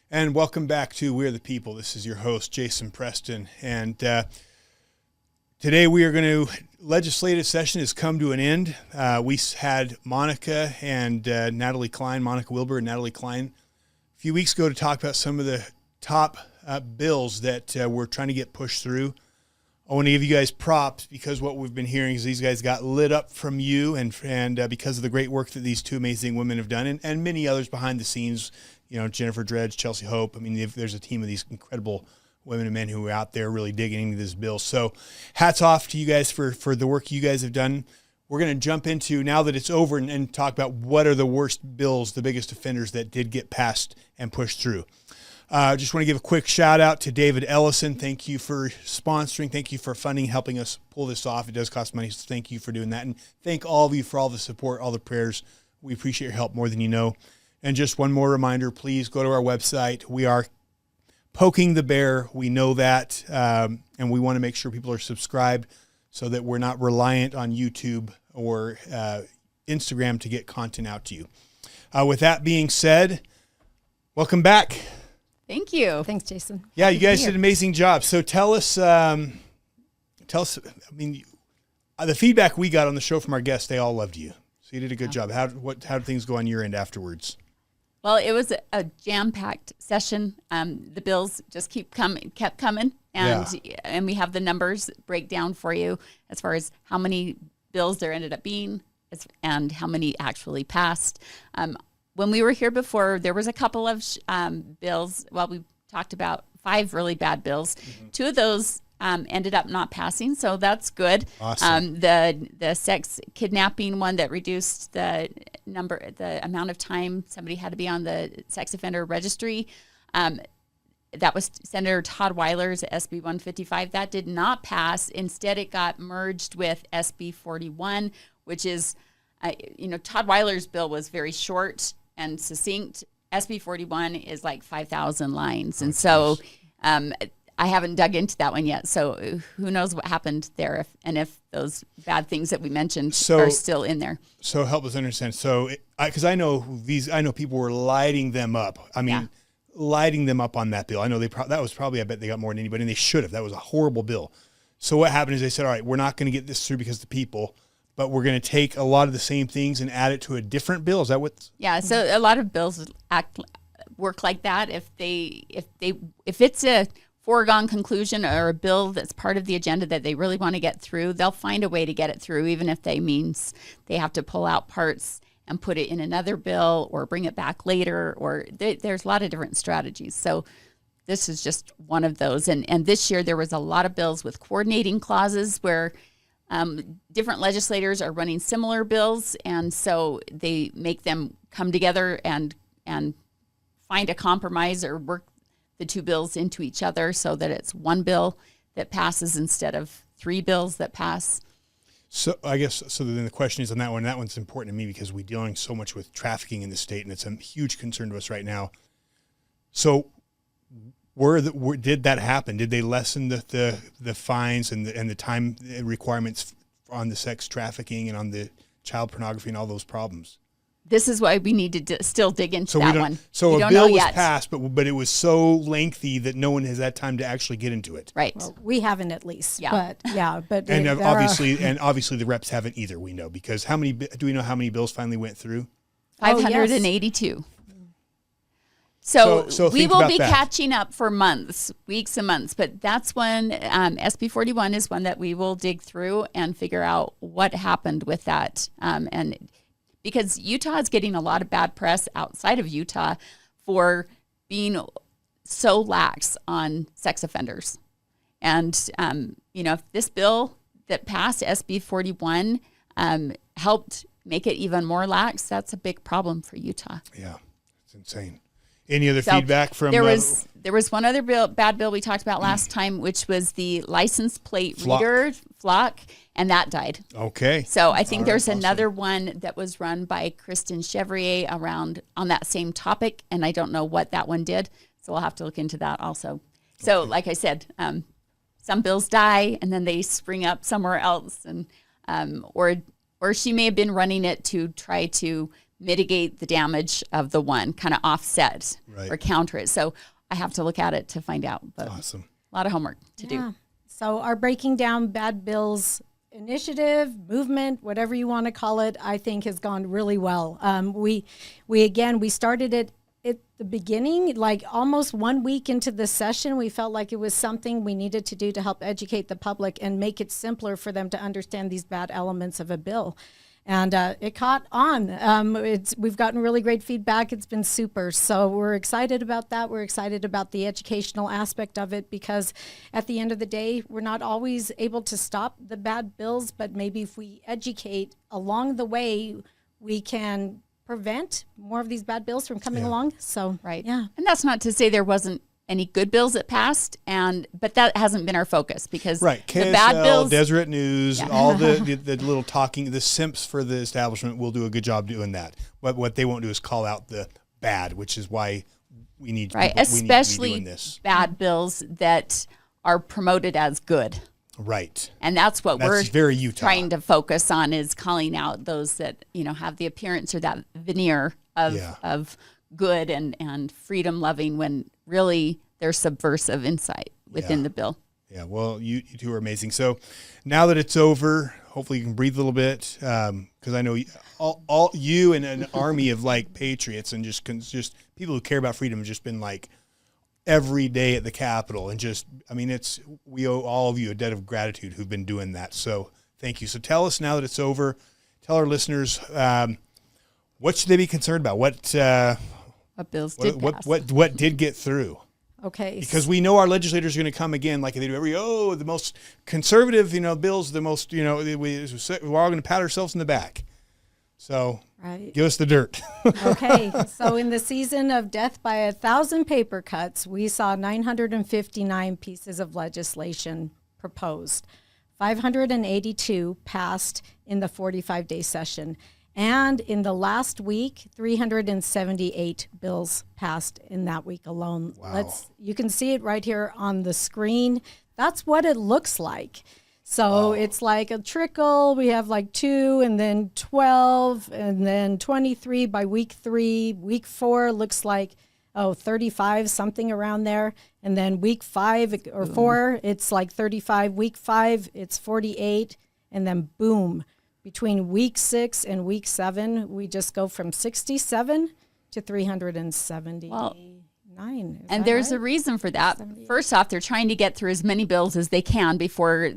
And welcome back to We're the People. This is your host, Jason Preston. And today we are going to, legislative session has come to an end. We had Monica and Natalie Klein, Monica Wilbur and Natalie Klein, a few weeks ago to talk about some of the top bills that we're trying to get pushed through. I want to give you guys props because what we've been hearing is these guys got lit up from you and because of the great work that these two amazing women have done and many others behind the scenes. You know, Jennifer Dredge, Chelsea Hope. I mean, there's a team of these incredible women and men who are out there really digging into this bill. So hats off to you guys for the work you guys have done. We're going to jump into, now that it's over, and talk about what are the worst bills, the biggest offenders that did get passed and pushed through. Just want to give a quick shout out to David Ellison. Thank you for sponsoring. Thank you for funding, helping us pull this off. It does cost money, so thank you for doing that. And thank all of you for all the support, all the prayers. We appreciate your help more than you know. And just one more reminder, please go to our website. We are poking the bear. We know that. And we want to make sure people are subscribed so that we're not reliant on YouTube or Instagram to get content out to you. With that being said, welcome back. Thank you. Thanks, Jason. Yeah, you guys did an amazing job. So tell us, I mean, the feedback we got on the show from our guests, they all loved you. So you did a good job. How did things go on your end afterwards? Well, it was a jam-packed session. The bills just kept coming, and we have the numbers breakdown for you as far as how many bills there ended up being and how many actually passed. When we were here before, there was a couple of bills. Well, we talked about 5 really bad bills. Mm-hmm. 2 of those ended up not passing, so that's good. Awesome. The sex kidnapping one that reduced the amount of time somebody had to be on the sex offender registry. That was Senator Todd Weiler's SB 155. That did not pass. Instead, it got merged with SB 41, which is, Todd Weiler's bill was very short and succinct. SB 41 is like 5,000 lines, and so. I haven't dug into that one yet, so who knows what happened there if those bad things that we mentioned are still in there. So help us understand. So, because I know people were lighting them up. I mean, lighting them up on that bill. I know that was probably, I bet they got more than anybody, and they should have. That was a horrible bill. So what happened is they said, all right, we're not going to get this through because of the people, but we're going to take a lot of the same things and add it to a different bill. Is that what? Yeah. So a lot of bills work like that. If it's a foregone conclusion or a bill that's part of the agenda that they really want to get through, they'll find a way to get it through, even if they means they have to pull out parts and put it in another bill or bring it back later, or there's a lot of different strategies. So this is just one of those. And this year there was a lot of bills with coordinating clauses where different legislators are running similar bills, and so they make them come together and find a compromise or work the 2 bills into each other so that it's one bill that passes instead of 3 bills that pass. So I guess, so then the question is on that one, and that one's important to me because we're dealing so much with trafficking in the state, and it's a huge concern to us right now. So did that happen? Did they lessen the fines and the time requirements on the sex trafficking and on the child pornography and all those problems? This is why we need to still dig into that one. So a bill was passed, but it was so lengthy that no one has had time to actually get into it. Right. Well, we haven't at least. Yeah. But and obviously the reps haven't either. We know, because do we know how many bills finally went through? 582. So we will be catching up for weeks and months, but that's when SB 41 is one that we will dig through and figure out what happened with that. And because Utah is getting a lot of bad press outside of Utah for being so lax on sex offenders. And, if this bill that passed, SB 41, helped make it even more lax, that's a big problem for Utah. Yeah, it's insane. Any other feedback from? There was one other bad bill we talked about last time, which was the license plate reader, Flock, and that died. Okay. So I think there's another one that was run by Kristen Chevrier on that same topic, and I don't know what that one did. So we'll have to look into that also. So like I said, some bills die and then they spring up somewhere else, and or she may have been running it to try to mitigate the damage of the one, kind of offset Right. or counter it. So I have to look at it to find out. But Awesome. a lot of homework to do. So our Breaking Down Bad Bills initiative, movement, whatever you want to call it, I think has gone really well. We started it at the beginning, like almost 1 week into the session. We felt like it was something we needed to do to help educate the public and make it simpler for them to understand these bad elements of a bill. And it caught on. We've gotten really great feedback. It's been super. So we're excited about that. We're excited about the educational aspect of it, because at the end of the day, we're not always able to stop the bad bills, but maybe if we educate along the way, we can prevent more of these bad bills from coming along. So, Right. yeah. And that's not to say there wasn't any good bills that passed, but that hasn't been our focus, because Right. the KSL, bad bills, Deseret News, all the little talking, the simps for the establishment will do a good job doing that. But what they won't do is call out the bad, which is why we need right, we need to be especially doing this. bad bills that are promoted as good. Right. And that's what That's we're very Utah. trying to focus on, is calling out those that, have the appearance or that veneer of good and freedom loving, when really there's subversive insight within the bill. Yeah, well, you two are amazing. So now that it's over, hopefully you can breathe a little bit, because I know all you and an army of like patriots and just people who care about freedom have just been like every day at the Capitol, and we owe all of you a debt of gratitude who've been doing that. So thank you. So tell us, now that it's over, tell our listeners, what should they be concerned about? What Bills did pass. what did get through? Okay. Because we know our legislators are going to come again, like they do the most conservative, bills, the most, we're all going to pat ourselves in the back. So Right. give us the dirt. Okay, so in the season of death by 1,000 paper cuts, we saw 959 pieces of legislation proposed. 582 passed in the 45-day session. And in the last week, 378 bills passed in that week alone. Wow. You can see it right here on the screen. That's what it looks like. So it's like a trickle. We have like 2 and then 12 and then 23 by week 3. Week 4 looks like, 35, something around there. And then week 5 or 4, it's like 35. Week 5, it's 48. And then boom, between week 6 and week 7, we just go from 67 to 379. Well, Is and that there's a right? reason for that. First off, they're trying to get through as many bills as they can before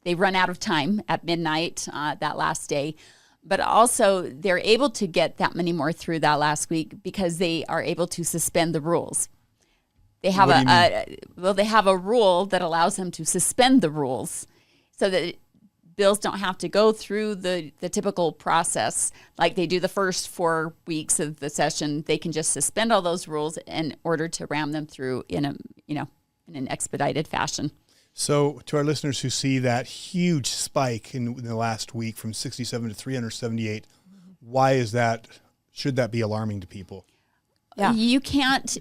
they run out of time at midnight that last day. But also, they're able to get that many more through that last week because they are able to suspend the rules. They have they have a rule that allows them to suspend the rules, so that bills don't have to go through the typical process like they do the first 4 weeks of the session. They can just suspend all those rules in order to ram them through in an expedited fashion. So to our listeners who see that huge spike in the last week from 67 to 378, why is that? Should that be alarming to people? Yeah. You can't.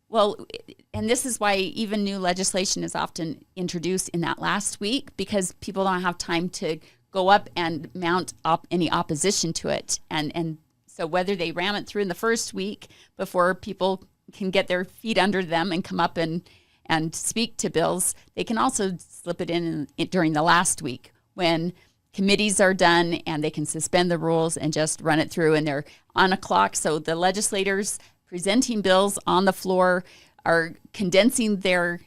Well, and this is why even new legislation is often introduced in that last week, because people don't have time to go up and mount any opposition to it. And so whether they ram it through in the first week before people can get their feet under them and come up and speak to bills, they can also slip it in during the last week when committees are done and they can suspend the rules and just run it through, and they're on a clock. So the legislators presenting bills on the floor are condensing their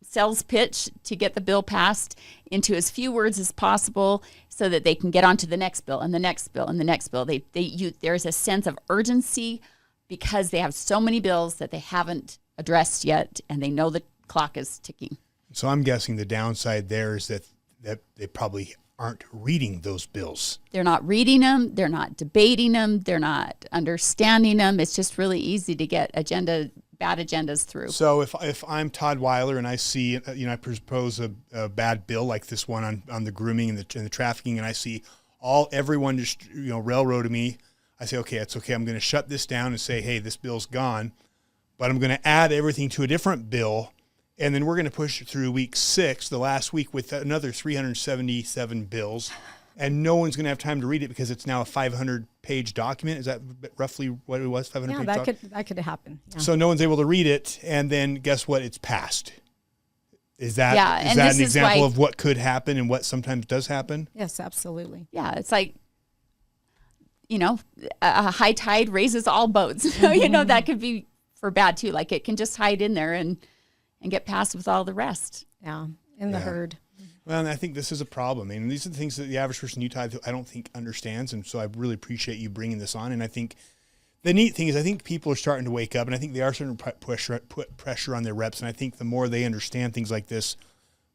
sales pitch to get the bill passed into as few words as possible so that they can get on to the next bill and the next bill and the next bill. There's a sense of urgency because they have so many bills that they haven't addressed yet, and they know the clock is ticking. So I'm guessing the downside there is that they probably aren't reading those bills. They're not reading them. They're not debating them. They're not understanding them. It's just really easy to get bad agendas through. So if I'm Todd Weiler and I see, I propose a bad bill like this one on the grooming and the trafficking, and I see everyone just, railroading me, I say, okay, it's okay. I'm going to shut this down and say, hey, this bill's gone, but I'm going to add everything to a different bill. And then we're going to push it through week 6, the last week, with another 377 bills. and no one's going to have time to read it because it's now a 500-page document. Is that roughly what it was? 500 Yeah, page that could happen. Yeah. So no one's able to read it, and then guess what? It's passed. Is that and an this is example why- of what could happen and what sometimes does happen? Yes, absolutely. Yeah, it's like, a high tide raises all boats. That could be for bad too. Like it can just hide in there and get passed with all the rest. Yeah, in the herd. Well, and I think this is a problem. I mean, these are the things that the average person in Utah, I don't think, understands. And so I really appreciate you bringing this on. And I think the neat thing is I think people are starting to wake up, and I think they are starting to put pressure on their reps. And I think the more they understand things like this,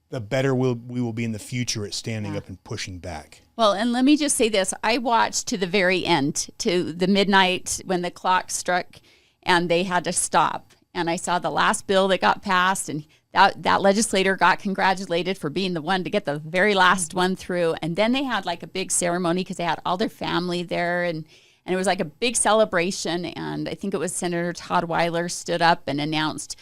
the better we will be in the future at standing up and pushing back. Well, and let me just say this. I watched to the very end, to the midnight when the clock struck and they had to stop. And I saw the last bill that got passed, and that legislator got congratulated for being the one to get the very last one through. And then they had like a big ceremony because they had all their family there, and it was like a big celebration. And I think it was Senator Todd Weiler stood up and announced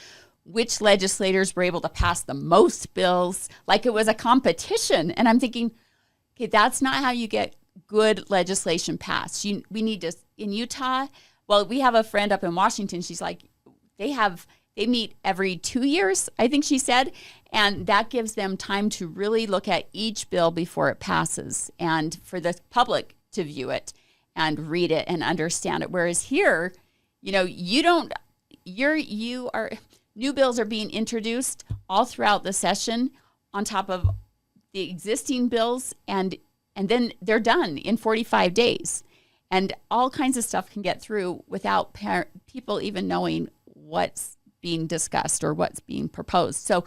which legislators were able to pass the most bills, like it was a competition. And I'm thinking, okay, that's not how you get good legislation passed. We need to, in Utah, well, we have a friend up in Washington. She's like, they meet every 2 years, I think she said, and that gives them time to really look at each bill before it passes and for the public to view it and read it and understand it. Whereas here, new bills are being introduced all throughout the session on top of the existing bills, and then they're done in 45 days. And all kinds of stuff can get through without people even knowing what's being discussed or what's being proposed. So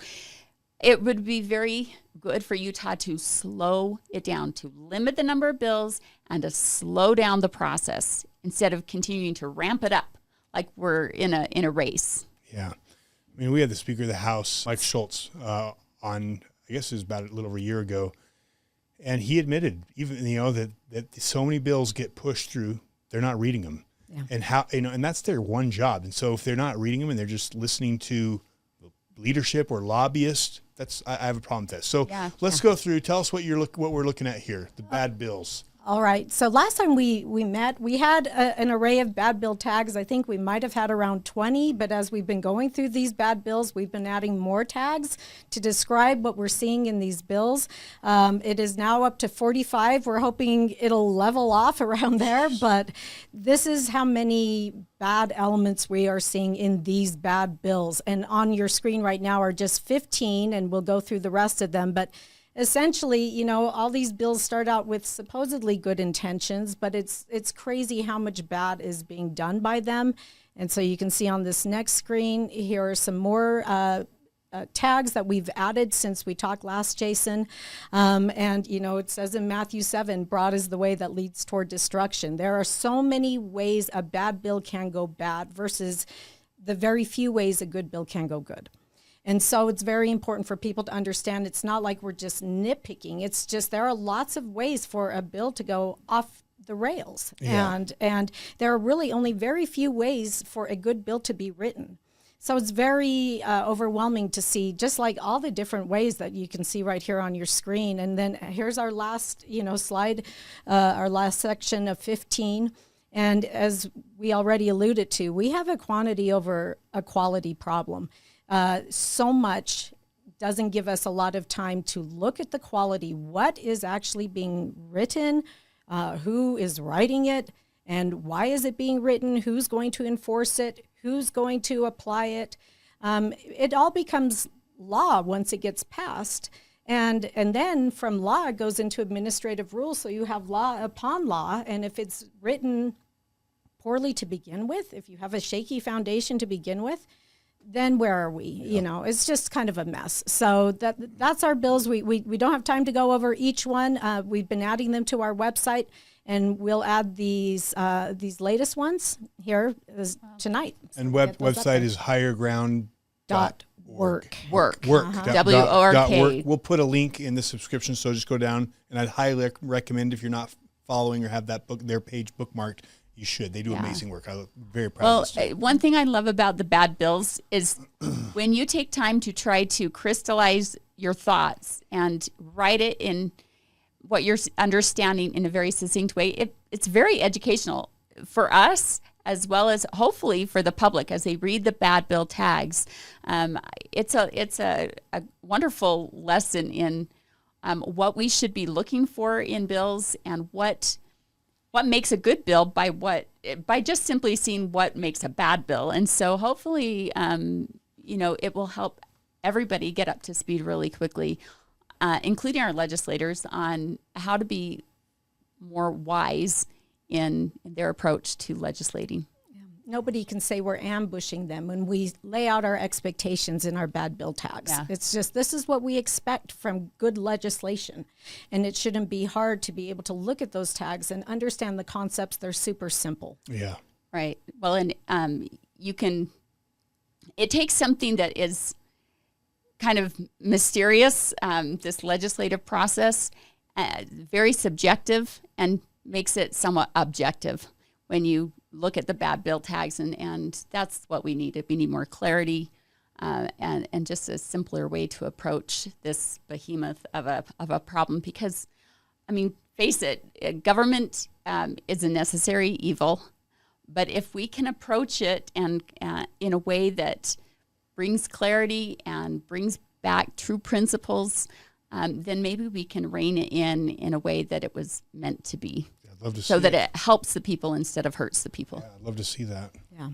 it would be very good for Utah to slow it down, to limit the number of bills and to slow down the process instead of continuing to ramp it up like we're in a race. Yeah. I mean, we had the Speaker of the House, Mike Schultz, on, I guess it was about a little over a year ago, and he admitted even, that so many bills get pushed through, they're not reading them. Yeah. And how, and that's their one job. And so if they're not reading them and they're just listening to leadership or lobbyists, I have a problem with that. So let's go through, tell us what we're looking at here, the bad bills. All right. So last time we met, we had an array of bad bill tags. I think we might have had around 20, but as we've been going through these bad bills, we've been adding more tags to describe what we're seeing in these bills. It is now up to 45. We're hoping it'll level off around there, but this is how many bad elements we are seeing in these bad bills. And on your screen right now are just 15, and we'll go through the rest of them. But essentially, all these bills start out with supposedly good intentions, but it's crazy how much bad is being done by them. And so you can see on this next screen, here are some more tags that we've added since we talked last, Jason. And it says in Matthew 7, broad is the way that leads toward destruction. There are so many ways a bad bill can go bad versus the very few ways a good bill can go good. And so it's very important for people to understand it's not like we're just nitpicking. It's just there are lots of ways for a bill to go off the rails. Yeah. And there are really only very few ways for a good bill to be written. So it's very overwhelming to see just like all the different ways that you can see right here on your screen. And then here's our last slide, our last section of 15. And as we already alluded to, we have a quantity over a quality problem. So much doesn't give us a lot of time to look at the quality, what is actually being written, who is writing it, and why is it being written, who's going to enforce it, who's going to apply it. It all becomes law once it gets passed. And then from law, it goes into administrative rules. So you have law upon law. And if it's written poorly to begin with, if you have a shaky foundation to begin with, then where are we? Yeah. It's just kind of a mess. So that's our bills. We don't have time to go over each one. We've been adding them to our website, and we'll add these latest ones here tonight. And website is higherground.org. Work. W-O-R-K. We'll put a link in the subscription, so just go down, and I'd highly recommend if you're not following or have their page bookmarked, you should. They do amazing work. I'm very proud of this. One thing I love about the bad bills is when you take time to try to crystallize your thoughts and write it in what you're understanding in a very succinct way. It's very educational for us, as well as hopefully for the public as they read the bad bill tags. It's a wonderful lesson in what we should be looking for in bills and what makes a good bill by just simply seeing what makes a bad bill. And so hopefully, it will help everybody get up to speed really quickly, including our legislators, on how to be more wise in their approach to legislating. Nobody can say we're ambushing them when we lay out our expectations in our bad bill tags. Yeah. It's just, this is what we expect from good legislation. And it shouldn't be hard to be able to look at those tags and understand the concepts. They're super simple. Yeah. Right. Well, and it takes something that is kind of mysterious, this legislative process, very subjective, and makes it somewhat objective when you look at the bad bill tags, and that's what we need. We need more clarity and just a simpler way to approach this behemoth of a problem. Because, I mean, face it, government is a necessary evil, but if we can approach it and in a way that brings clarity and brings back true principles, then maybe we can rein it in a way that it was meant to be. I'd love to so see that it helps the people instead of hurts the people. Yeah, I'd love to see that. Yeah.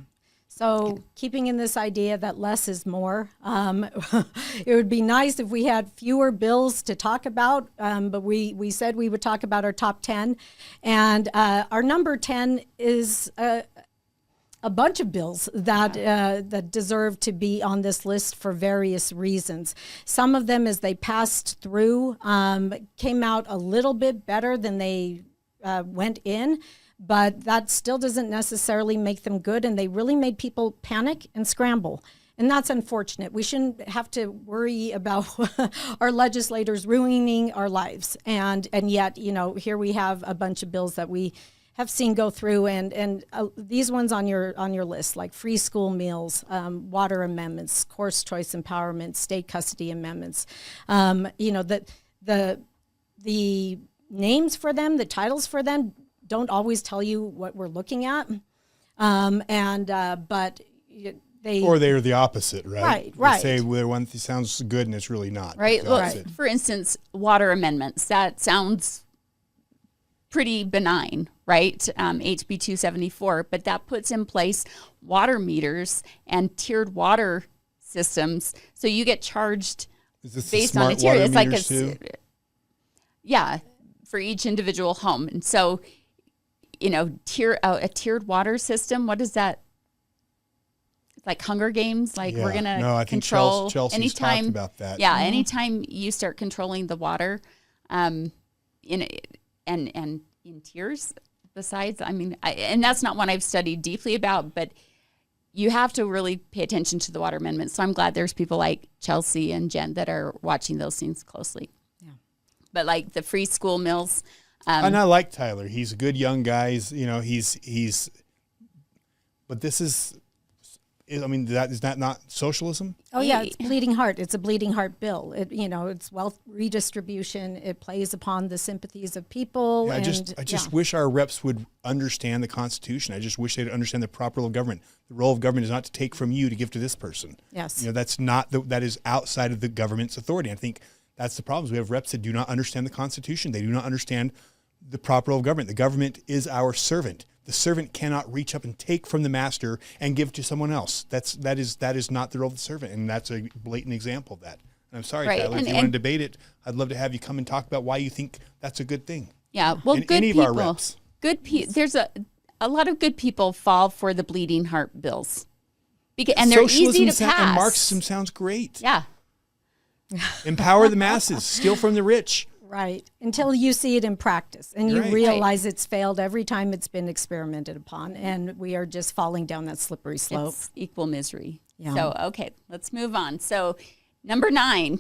So keeping in this idea that less is more, it would be nice if we had fewer bills to talk about, but we said we would talk about our top 10. And our number 10 is a bunch of bills that deserve to be on this list for various reasons. Some of them, as they passed through, came out a little bit better than they went in, but that still doesn't necessarily make them good, and they really made people panic and scramble. And that's unfortunate. We shouldn't have to worry about our legislators ruining our lives. And yet, here we have a bunch of bills that we have seen go through, and these ones on your list, like free school meals, water amendments, course choice empowerment, state custody amendments. The names for them, the titles for them, don't always tell you what we're looking at, but they or they're the opposite, right? Right. They say one sounds good and it's really not. Right. The Well, opposite. for instance, water amendments. That sounds pretty benign, right? HB 274, but that puts in place water meters and tiered water systems, so you get charged Is this based the on a smart tier. water It's like meters too? yeah, for each individual home. And so, a tiered water system. What is that? It's like Hunger Games. Like Yeah. we're gonna No, I think control Chelsea's anytime. talked about that. Yeah, anytime you start controlling the water, in tiers. Besides, and that's not one I've studied deeply about, but you have to really pay attention to the water amendments. So I'm glad there's people like Chelsea and Jen that are watching those things closely. Yeah. But like the free school meals. And I like Tyler. He's a good young guy. He's but this is that not socialism? Oh yeah, it's bleeding heart. It's a bleeding heart bill. It's wealth redistribution. It plays upon the sympathies of people. Yeah, I just wish our reps would understand the Constitution. I just wish they'd understand the proper role of government. The role of government is not to take from you to give to this person. Yes. That is outside of the government's authority. I think that's the problem. We have reps that do not understand the Constitution. They do not understand the proper role of government. The government is our servant. The servant cannot reach up and take from the master and give to someone else. That is not the role of the servant, and that's a blatant example of that. And I'm sorry, Right. Tyler, if you want to debate it, I'd love to have you come and talk about why you think that's a good thing. Yeah, well, in good any people. of our reps. There's a lot of good people fall for the bleeding heart bills, and they're easy to pass. And Marxism sounds great. Yeah, Empower the masses, steal from the rich. Right. Until you see it in practice and you Right. realize it's failed every time it's been experimented upon, and we are just falling down that slippery slope. it's equal misery. Yeah. So, okay, let's move on. So, number 9,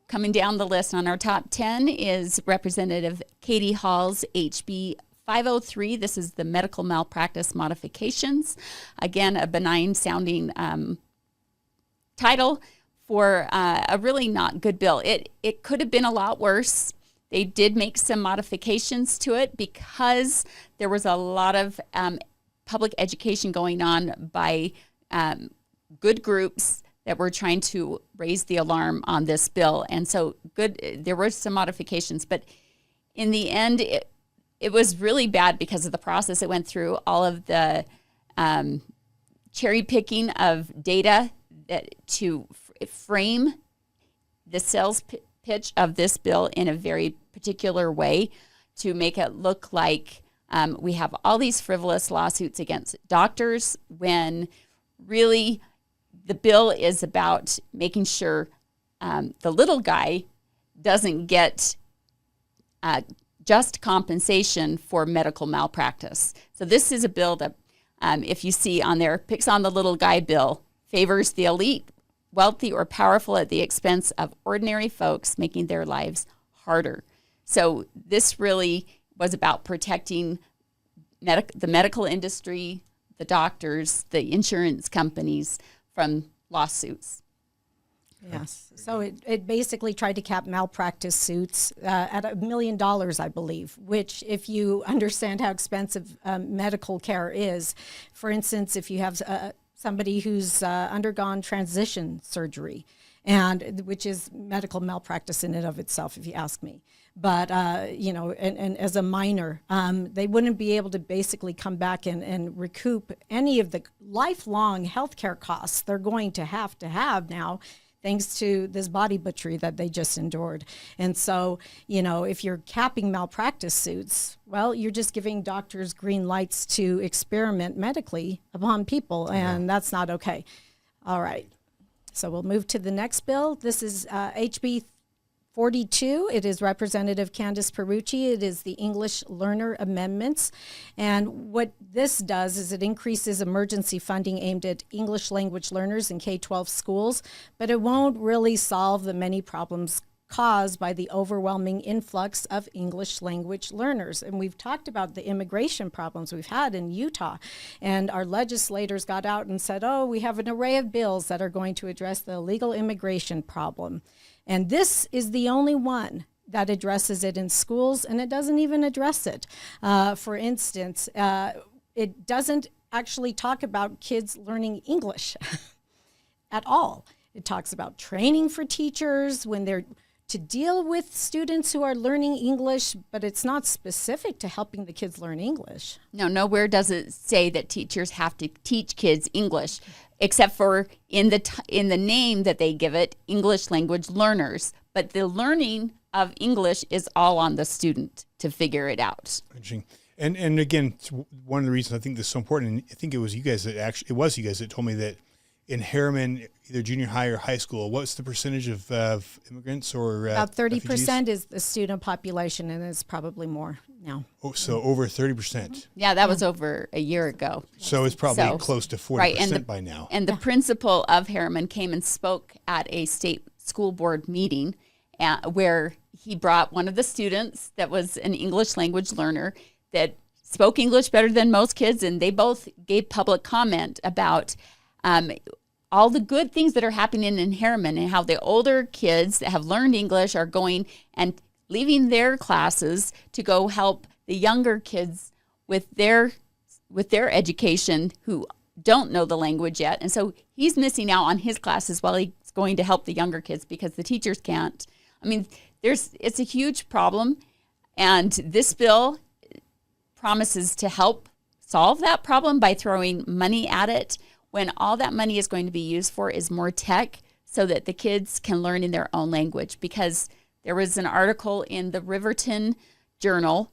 coming down the list on our top 10 is Representative Katie Hall's HB 503. This is the medical malpractice modifications. Again, a benign sounding title for a really not good bill. It could have been a lot worse. They did make some modifications to it because there was a lot of public education going on by good groups that were trying to raise the alarm on this bill. And so there were some modifications, but in the end, it was really bad because of the process it went through, all of the cherry picking of data to frame the sales pitch of this bill in a very particular way to make it look like we have all these frivolous lawsuits against doctors when really the bill is about making sure the little guy doesn't get just compensation for medical malpractice. So this is a bill that, if you see on there, picks on the little guy bill, favors the elite, wealthy, or powerful at the expense of ordinary folks, making their lives harder. So this really was about protecting the medical industry, the doctors, the insurance companies from lawsuits. Yes. So it basically tried to cap malpractice suits at $1 million, I believe, which if you understand how expensive medical care is, for instance, if you have somebody who's undergone transition surgery, and which is medical malpractice in and of itself, if you ask me. But, and as a minor, they wouldn't be able to basically come back and recoup any of the lifelong healthcare costs they're going to have now, thanks to this body butchery that they just endured. And so, if you're capping malpractice suits, well, you're just giving doctors green lights to experiment medically upon people, and that's not okay. All right. So we'll move to the next bill. This is HB 42. It is Representative Candice Perucci. It is the English Learner Amendments. And what this does is it increases emergency funding aimed at English language learners in K-12 schools, but it won't really solve the many problems caused by the overwhelming influx of English language learners. And we've talked about the immigration problems we've had in Utah. And our legislators got out and said, we have an array of bills that are going to address the illegal immigration problem. And this is the only one that addresses it in schools, and it doesn't even address it. For instance, it doesn't actually talk about kids learning English at all. It talks about training for teachers when they're to deal with students who are learning English, but it's not specific to helping the kids learn English. No, nowhere does it say that teachers have to teach kids English, except for in the name that they give it, English language learners. But the learning of English is all on the student to figure it out. Interesting. And again, one of the reasons I think this is so important, and I think it was you guys that told me that in Harriman, either junior high or high school, what's the percentage of immigrants or about 30% refugees? is the student population, and it's probably more now. Oh, so over 30%. Yeah, that was over a year ago. So it's probably close to 40% by now. And the principal of Harriman came and spoke at a state school board meeting where he brought one of the students that was an English language learner that spoke English better than most kids, and they both gave public comment about all the good things that are happening in Harriman and how the older kids that have learned English are going and leaving their classes to go help the younger kids with their education who don't know the language yet. And so he's missing out on his classes while he's going to help the younger kids because the teachers can't. I mean, it's a huge problem, and this bill promises to help solve that problem by throwing money at it, when all that money is going to be used for is more tech so that the kids can learn in their own language. Because there was an article in the Riverton Journal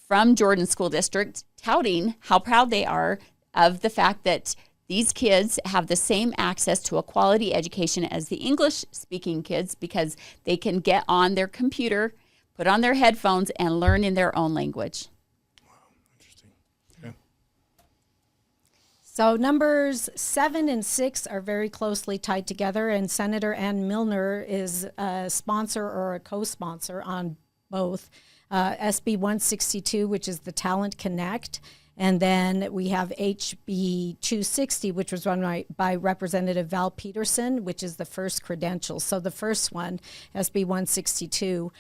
from Jordan School District touting how proud they are of the fact that these kids have the same access to a quality education as the English-speaking kids because they can get on their computer, put on their headphones, and learn in their own language. So numbers 7 and 6 are very closely tied together, and Senator Ann Milner is a sponsor or a co-sponsor on both. SB 162, which is the Talent Connect, And then we have HB 260, which was run by Representative Val Peterson, which is the first credential. So the first one, SB 162,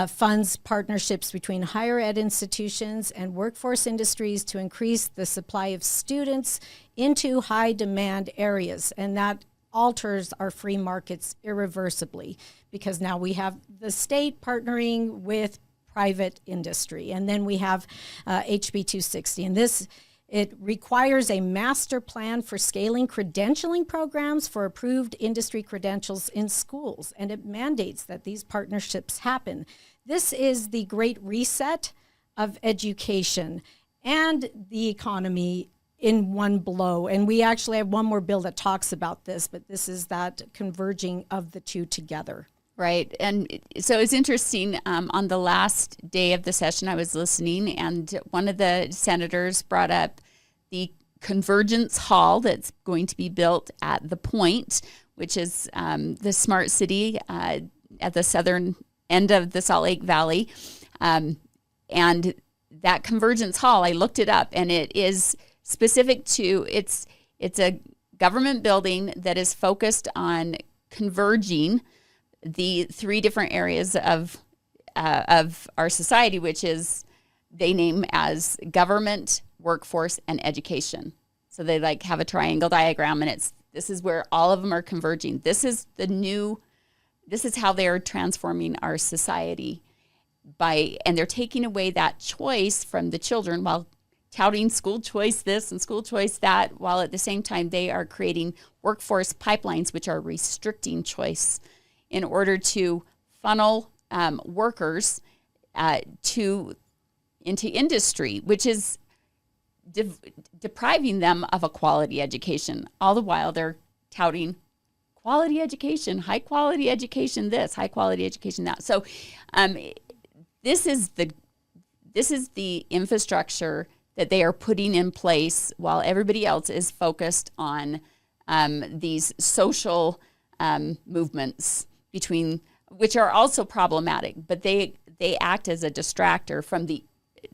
funds partnerships between higher ed institutions and workforce industries to increase the supply of students into high demand areas. And that alters our free markets irreversibly, because now we have the state partnering with private industry. And then we have HB 260. And it requires a master plan for scaling credentialing programs for approved industry credentials in schools. And it mandates that these partnerships happen. This is the great reset of education and the economy in one blow. And we actually have one more bill that talks about this, but this is that converging of the two together. Right. And so it's interesting. On the last day of the session, I was listening, and one of the senators brought up the convergence hall that's going to be built at the Point, which is the smart city at the southern end of the Salt Lake Valley. And that convergence hall, I looked it up, and it is specific to, it's a government building that is focused on converging the three different areas of our society, which is they name as government, workforce, and education. So they like have a triangle diagram, and this is where all of them are converging. This is how they are transforming our society and they're taking away that choice from the children while touting school choice this and school choice that, while at the same time they are creating workforce pipelines, which are restricting choice in order to funnel workers into industry, which is depriving them of a quality education. All the while they're touting quality education, high quality education this, high quality education that. So this is the infrastructure that they are putting in place while everybody else is focused on these social movements which are also problematic, but they act as a distractor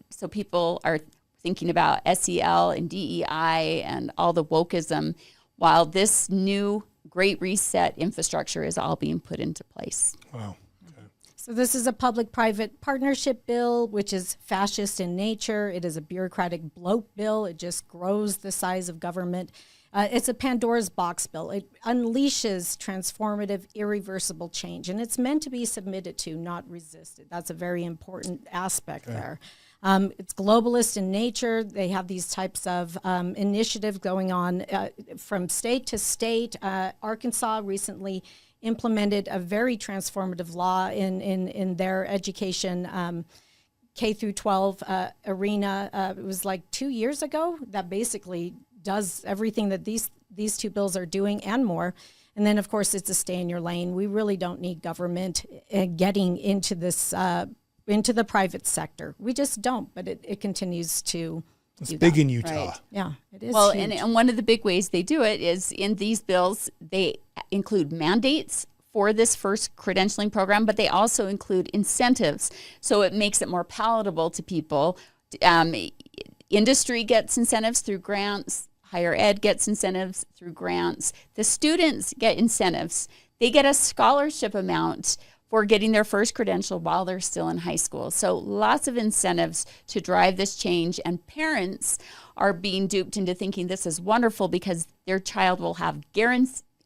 so people are thinking about SEL and DEI and all the wokeism, while this new Great Reset infrastructure is all being put into place. Wow. Okay. So this is a public-private partnership bill, which is fascist in nature. It is a bureaucratic bloat bill. It just grows the size of government. It's a Pandora's box bill. It unleashes transformative, irreversible change, and it's meant to be submitted to, not resisted. That's a very important aspect there. It's globalist in nature. They have these types of initiatives going on from state to state. Arkansas recently implemented a very transformative law in their education K through 12 arena. It was like 2 years ago that basically does everything that these two bills are doing and more. And then, of course, it's a stay in your lane. We really don't need government getting into this, into the private sector. We just don't, but it continues to It's do big that. in Utah. Right. Yeah, it is Well, huge. and one of the big ways they do it is in these bills, they include mandates for this first credentialing program, but they also include incentives. So it makes it more palatable to people. Industry gets incentives through grants. Higher ed gets incentives through grants. The students get incentives. They get a scholarship amount for getting their first credential while they're still in high school. So lots of incentives to drive this change. And parents are being duped into thinking this is wonderful because their child will have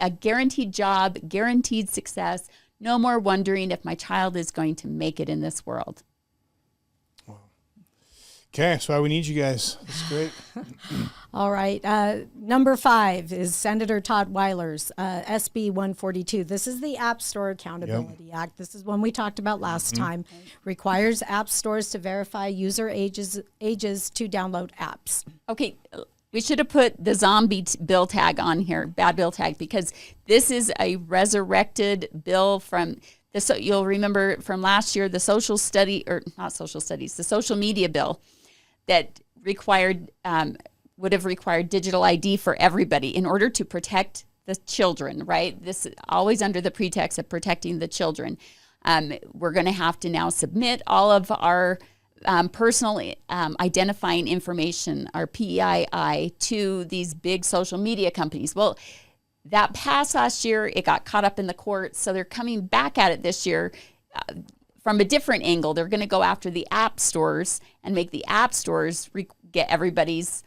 a guaranteed job, guaranteed success. No more wondering if my child is going to make it in this world. Okay, that's why we need you guys. That's great. All right. Number 5 is Senator Todd Weiler's SB 142. This is the App Store Accountability Act. This is one we talked about last time. Requires app stores to verify user ages to download apps. Okay, we should have put the zombie bill tag on here, bad bill tag, because this is a resurrected bill from you'll remember from last year, the social media bill that would have required digital ID for everybody in order to protect the children, right? This is always under the pretext of protecting the children. We're going to have to now submit all of our personal identifying information, or PII, to these big social media companies. Well, that passed last year. It got caught up in the courts, so they're coming back at it this year from a different angle. They're going to go after the app stores and make the app stores get everybody's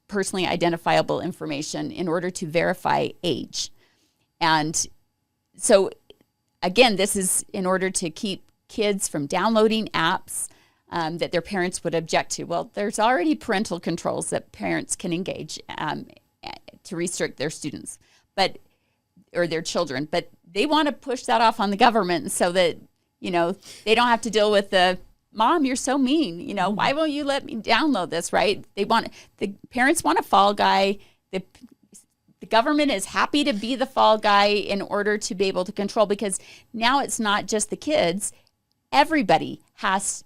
personally identifiable information in order to verify age. And so, again, this is in order to keep kids from downloading apps that their parents would object to. Well, there's already parental controls that parents can engage to restrict their students, or their children. But they want to push that off on the government so that, they don't have to deal with the, Mom, you're so mean. Why won't you let me download this, right? The parents want a fall guy. The government is happy to be the fall guy in order to be able to control, because now it's not just the kids. Everybody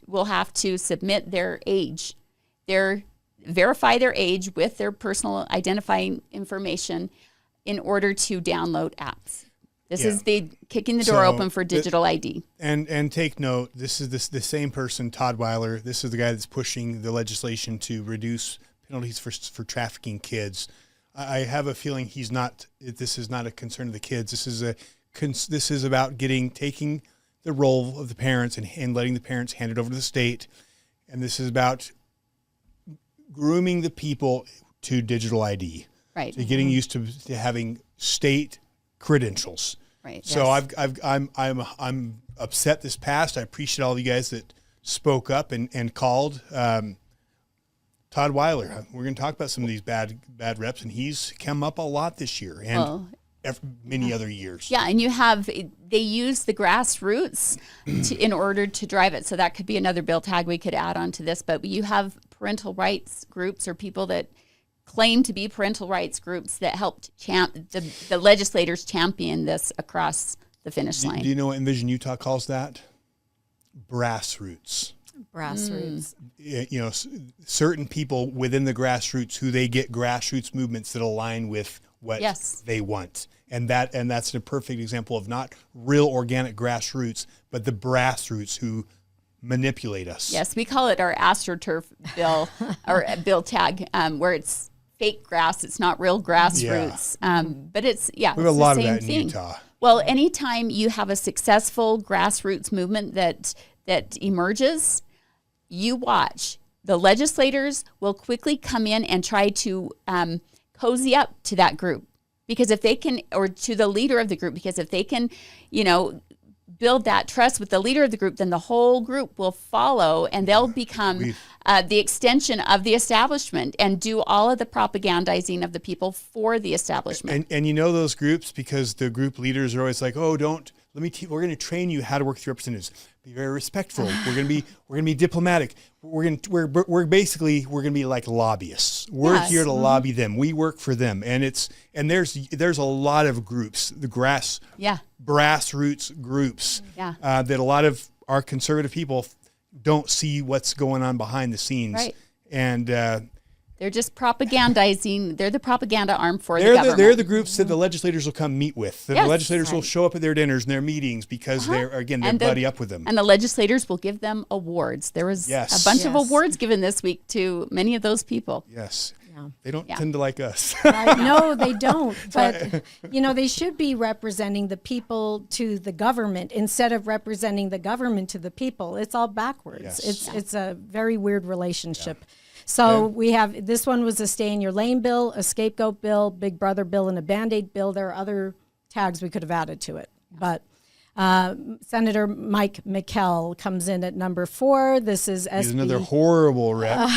will have to submit their age, verify their age with their personal identifying information in order to download apps. This is kicking the door open for digital ID. And take note, this is the same person, Todd Weiler. This is the guy that's pushing the legislation to reduce penalties for trafficking kids. I have a feeling this is not a concern of the kids. This is about taking the role of the parents and letting the parents hand it over to the state. And this is about grooming the people to digital ID. Right. So getting used to having state credentials. Right. So I'm upset this passed. I appreciate all of you guys that spoke up and called. Todd Weiler, we're going to talk about some of these bad reps, and he's come up a lot this year and many other years. Yeah, and they use the grassroots in order to drive it. So that could be another bill tag we could add on to this. But you have parental rights groups, or people that claim to be parental rights groups, that helped the legislators champion this across the finish line. Do you know what Envision Utah calls that? Grassroots. Certain people within the grassroots who they get grassroots movements that align with what they want. And that's a perfect example of not real organic grassroots, but the brassroots who manipulate us. Yes, we call it our AstroTurf bill, or bill tag, where it's fake grass. It's not real grassroots. But it's, we have a it's lot the of same that in thing. Utah. Well, anytime you have a successful grassroots movement that emerges, you watch. The legislators will quickly come in and try to cozy up to that group, because if they can, or to the leader of the group, because if they can, build that trust with the leader of the group, then the whole group will follow, and they'll become the extension of the establishment and do all of the propagandizing of the people for the establishment. And those groups, because the group leaders are always like, we're going to train you how to work with your representatives. Be very respectful. We're going to be diplomatic. We're basically going to be like lobbyists. We're here to lobby them. We work for them. And there's a lot of groups, the grassroots groups, that a lot of our conservative people don't see what's going on behind the scenes. Right. And they're just propagandizing. They're the propaganda arm for the government. They're the groups that the legislators will come meet with. The legislators will show up at their dinners and their meetings because they're buddy up with them. And the legislators will give them awards. There was a bunch of awards given this week to many of those people. Yes. Yeah. They don't tend to like us. No, they don't. But, they should be representing the people to the government instead of representing the government to the people. It's all backwards. Yes. It's a very weird relationship. Yeah. So we have, this one was a stay in your lane bill, a scapegoat bill, Big Brother bill, and a Band-Aid bill. There are other tags we could have added to it. But Senator Mike McKell comes in at number 4. This is SB. He's another horrible rep.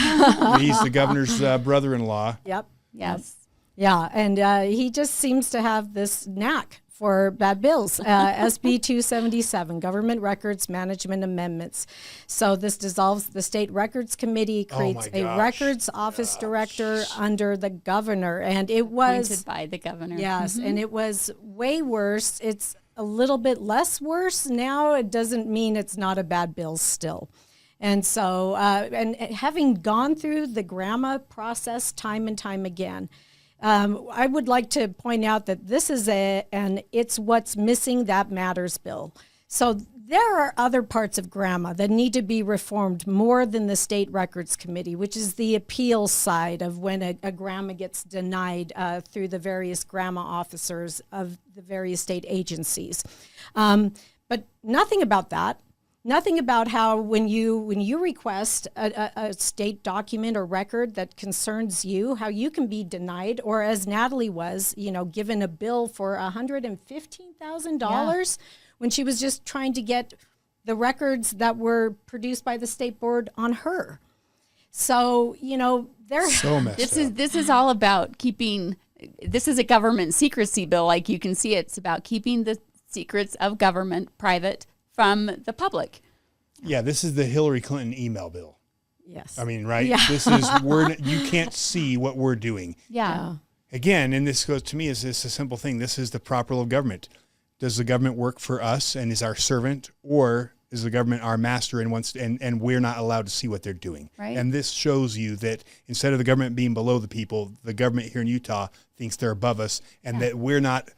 He's the governor's brother-in-law. Yep. Yes. Yeah, and he just seems to have this knack for bad bills. SB 277, Government Records Management Amendments. So this dissolves the State Records Committee, creates a records office director under the governor. And it was appointed by the governor. Yes, and it was way worse. It's a little bit less worse now. It doesn't mean it's not a bad bill still. And so, and having gone through the GRAMA process time and time again, I would like to point out that this is an It's What's Missing That Matters bill. So There are other parts of GRAMA that need to be reformed more than the State Records Committee, which is the appeals side of when a GRAMA gets denied through the various GRAMA officers of the various state agencies. But nothing about that. Nothing about how when you request a state document or record that concerns you, how you can be denied, or as Natalie was, given a bill for $115,000 when she was just trying to get the records that were produced by the state board on her. So, they're So messed up. This is all about keeping. This is a government secrecy bill. Like you can see, it's about keeping the secrets of government private from the public. Yeah, this is the Hillary Clinton email bill. Yes. I mean, right? Yeah. This is you can't see what we're doing. Yeah. Again, and this goes to me is this a simple thing. This is the proper role of government. Does the government work for us and is our servant, or is the government our master and we're not allowed to see what they're doing? Right. And this shows you that instead of the government being below the people, the government here in Utah thinks they're above us, and that we're not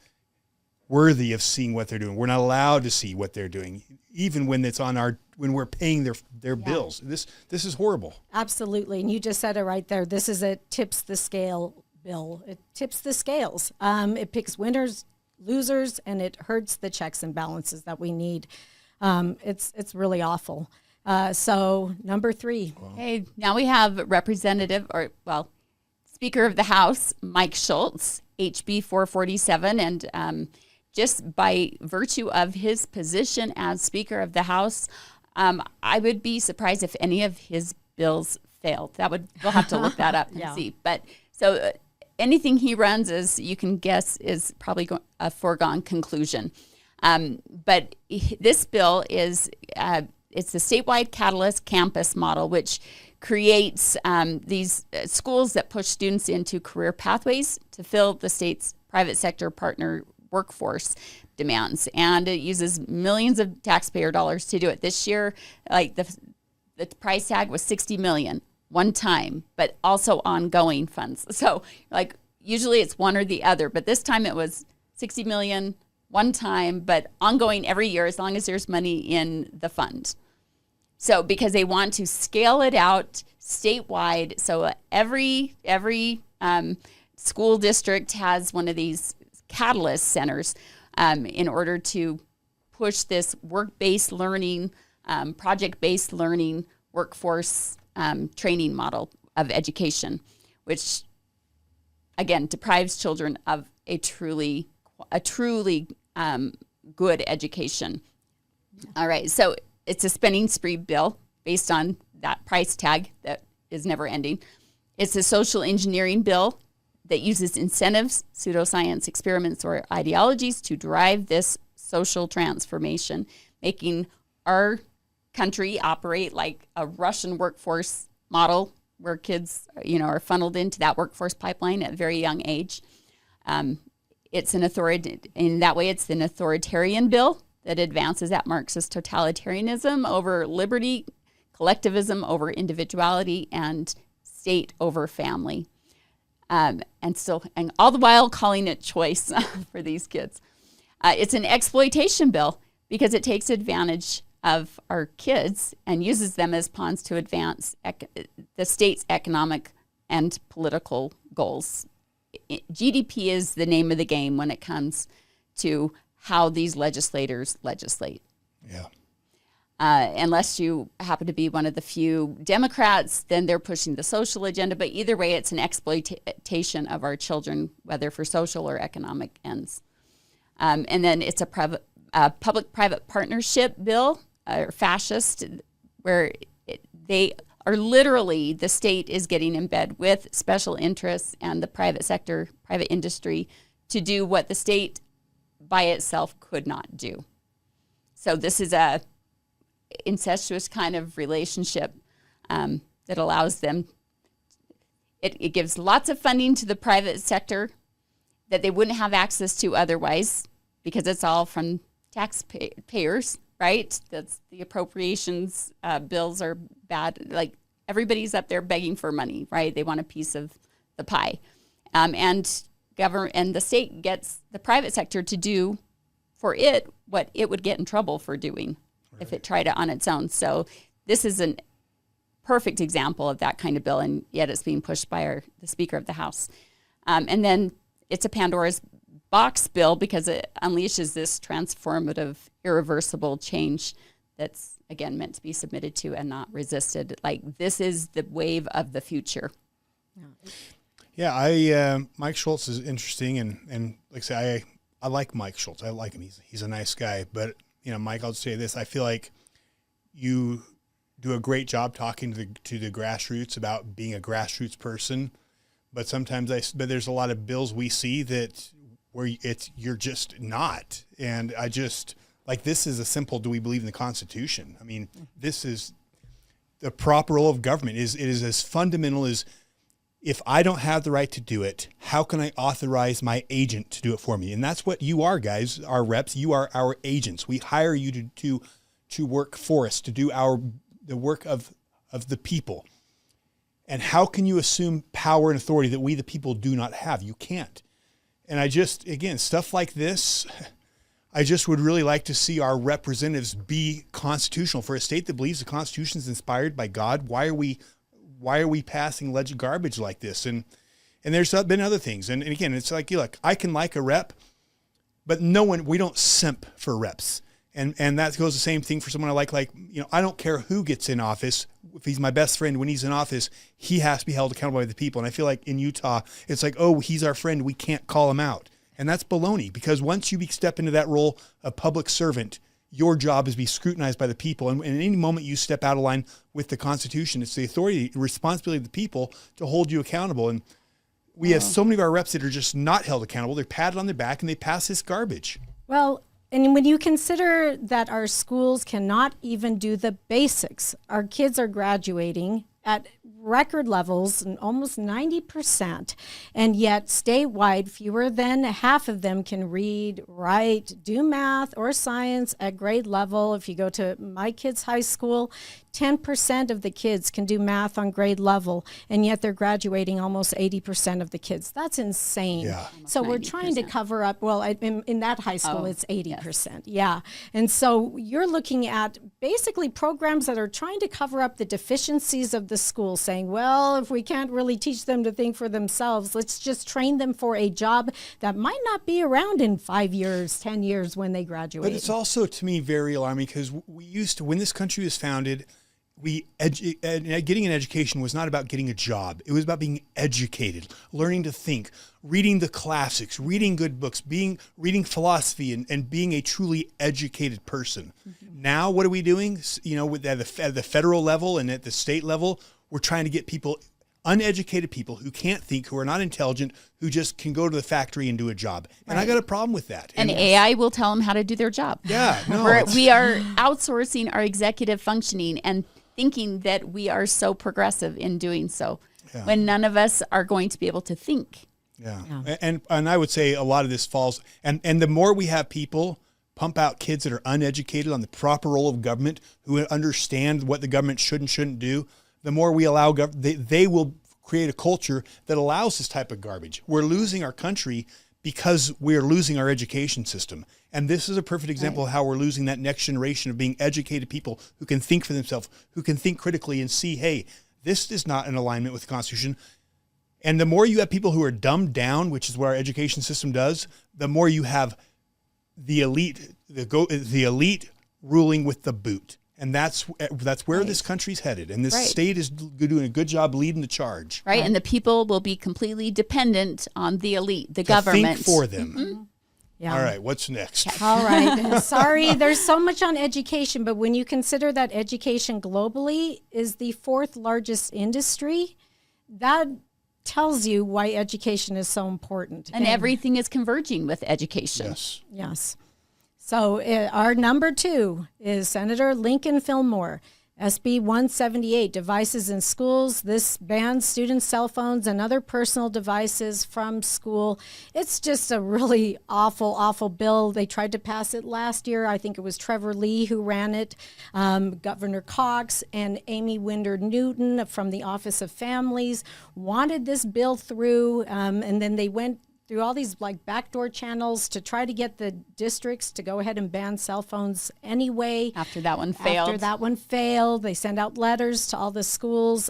worthy of seeing what they're doing. We're not allowed to see what they're doing, even when it's on when we're paying their bills. This is horrible. Absolutely. And you just said it right there. This is a tips the scale bill. It tips the scales. It picks winners, losers, and it hurts the checks and balances that we need. It's really awful. So number 3. Okay, now we have Speaker of the House, Mike Schultz, HB 447, and just by virtue of his position as Speaker of the House, I would be surprised if any of his bills failed. We'll have to look that up and see. But so anything he runs, as you can guess, is probably a foregone conclusion. But this bill it's a statewide catalyst campus model, which creates these schools that push students into career pathways to fill the state's private sector partner workforce demands. And it uses millions of taxpayer dollars to do it. This year, like the price tag was $60 million one time, but also ongoing funds. So like usually it's one or the other, but this time it was $60 million one time, but ongoing every year as long as there's money in the fund. So because they want to scale it out statewide, so every school district has one of these catalyst centers in order to push this work-based learning, project-based learning, workforce training model of education, which again deprives children of a truly good education. All right, so it's a spending spree bill based on that price tag that is never ending. It's a social engineering bill that uses incentives, pseudoscience experiments, or ideologies to drive this social transformation, making our country operate like a Russian workforce model where kids, are funneled into that workforce pipeline at a very young age. It's an in that way, it's an authoritarian bill that advances that Marxist totalitarianism over liberty, collectivism over individuality, and state over family. And all the while calling it choice for these kids. It's an exploitation bill because it takes advantage of our kids and uses them as pawns to advance the state's economic and political goals. GDP is the name of the game when it comes to how these legislators legislate. Yeah. Unless you happen to be one of the few Democrats, then they're pushing the social agenda. But either way, it's an exploitation of our children, whether for social or economic ends. And then it's a public-private partnership bill, or fascist, where they are literally, the state is getting in bed with special interests and the private sector, private industry, to do what the state by itself could not do. So this is a incestuous kind of relationship that allows them, it gives lots of funding to the private sector that they wouldn't have access to otherwise, because it's all from taxpayers, right? That's the appropriations bills are bad. Like everybody's up there begging for money, right? They want a piece of the pie. And the state gets the private sector to do for it what it would get in trouble for doing if it tried it on its own. So this is a perfect example of that kind of bill, and yet it's being pushed by the Speaker of the House. And then it's a Pandora's box bill because it unleashes this transformative, irreversible change that's, again, meant to be submitted to and not resisted. Like, this is the wave of the future. Yeah, Mike Schultz is interesting, and like I say, I like Mike Schultz. I like him. He's a nice guy. But, Mike, I'll say this. I feel like you do a great job talking to the grassroots about being a grassroots person. But sometimes but there's a lot of bills we see that where you're just not. And I just, like, this is a simple, do we believe in the Constitution? I mean, this is the proper role of government. It is as fundamental as, if I don't have the right to do it, how can I authorize my agent to do it for me? And that's what you are, guys, our reps. You are our agents. We hire you to work for us, to do the work of the people. And how can you assume power and authority that we, the people, do not have? You can't. And again, stuff like this, I just would really like to see our representatives be constitutional. For a state that believes the Constitution is inspired by God, why are we passing garbage like this? And there's been other things. And again, it's like, look, I can like a rep, but we don't simp for reps. And that goes the same thing for someone I like, I don't care who gets in office. If he's my best friend, when he's in office, he has to be held accountable by the people. And I feel like in Utah, it's like, oh, he's our friend, we can't call him out. And that's baloney, because once you step into that role of public servant, your job is to be scrutinized by the people. And at any moment you step out of line with the Constitution, it's the authority, responsibility of the people to hold you accountable. And we have so many of our reps that are just not held accountable. They're patted on their back and they pass this garbage. Well, and when you consider that our schools cannot even do the basics, our kids are graduating at record levels, and almost 90%, and yet statewide, fewer than half of them can read, write, do math or science at grade level. If you go to my kids' high school, 10% of the kids can do math on grade level, and yet they're graduating almost 80% of the kids. That's insane. Yeah. So we're trying to cover up, well, in that high school, it's 80%. Yes. Yeah. And so you're looking at basically programs that are trying to cover up the deficiencies of the school, saying, well, if we can't really teach them to think for themselves, let's just train them for a job that might not be around in 5 years, 10 years when they graduate. But it's also, to me, very alarming, because when this country was founded, getting an education was not about getting a job. It was about being educated, learning to think, reading the classics, reading good books, reading philosophy, and being a truly educated person. Mm-hmm. Now, what are we doing? At the federal level and at the state level, we're trying to get uneducated people who can't think, who are not intelligent, who just can go to the factory and do a job. And I got a problem with that. And AI will tell them how to do their job. Yeah, no. We are outsourcing our executive functioning and thinking that we are so progressive in doing so, when none of us are going to be able to think. Yeah. And I would say a lot of this falls, and the more we have people pump out kids that are uneducated on the proper role of government, who understand what the government should and shouldn't do, the more we allow they will create a culture that allows this type of garbage. We're losing our country because we're losing our education system. And this is a perfect example of how we're losing that next generation of being educated people who can think for themselves, who can think critically and see, hey, this is not in alignment with the Constitution. And the more you have people who are dumbed down, which is what our education system does, the more you have the elite, the elite ruling with the boot. And that's where this country's headed. And this state is doing a good job leading the charge. Right. And the people will be completely dependent on the elite, the government. Think for them. Mm-hmm. Yeah. All right, what's next? All right. Sorry, there's so much on education, but when you consider that education globally is the fourth largest industry, that tells you why education is so important. And everything is converging with education. Yes. So our number 2 is Senator Lincoln Fillmore. SB 178, devices in schools. This bans students' cell phones and other personal devices from school. It's just a really awful, awful bill. They tried to pass it last year. I think it was Trevor Lee who ran it. Governor Cox and Amy Winder Newton from the Office of Families wanted this bill through, and then they went through all these like backdoor channels to try to get the districts to go ahead and ban cell phones anyway. After that one failed. They send out letters to all the schools.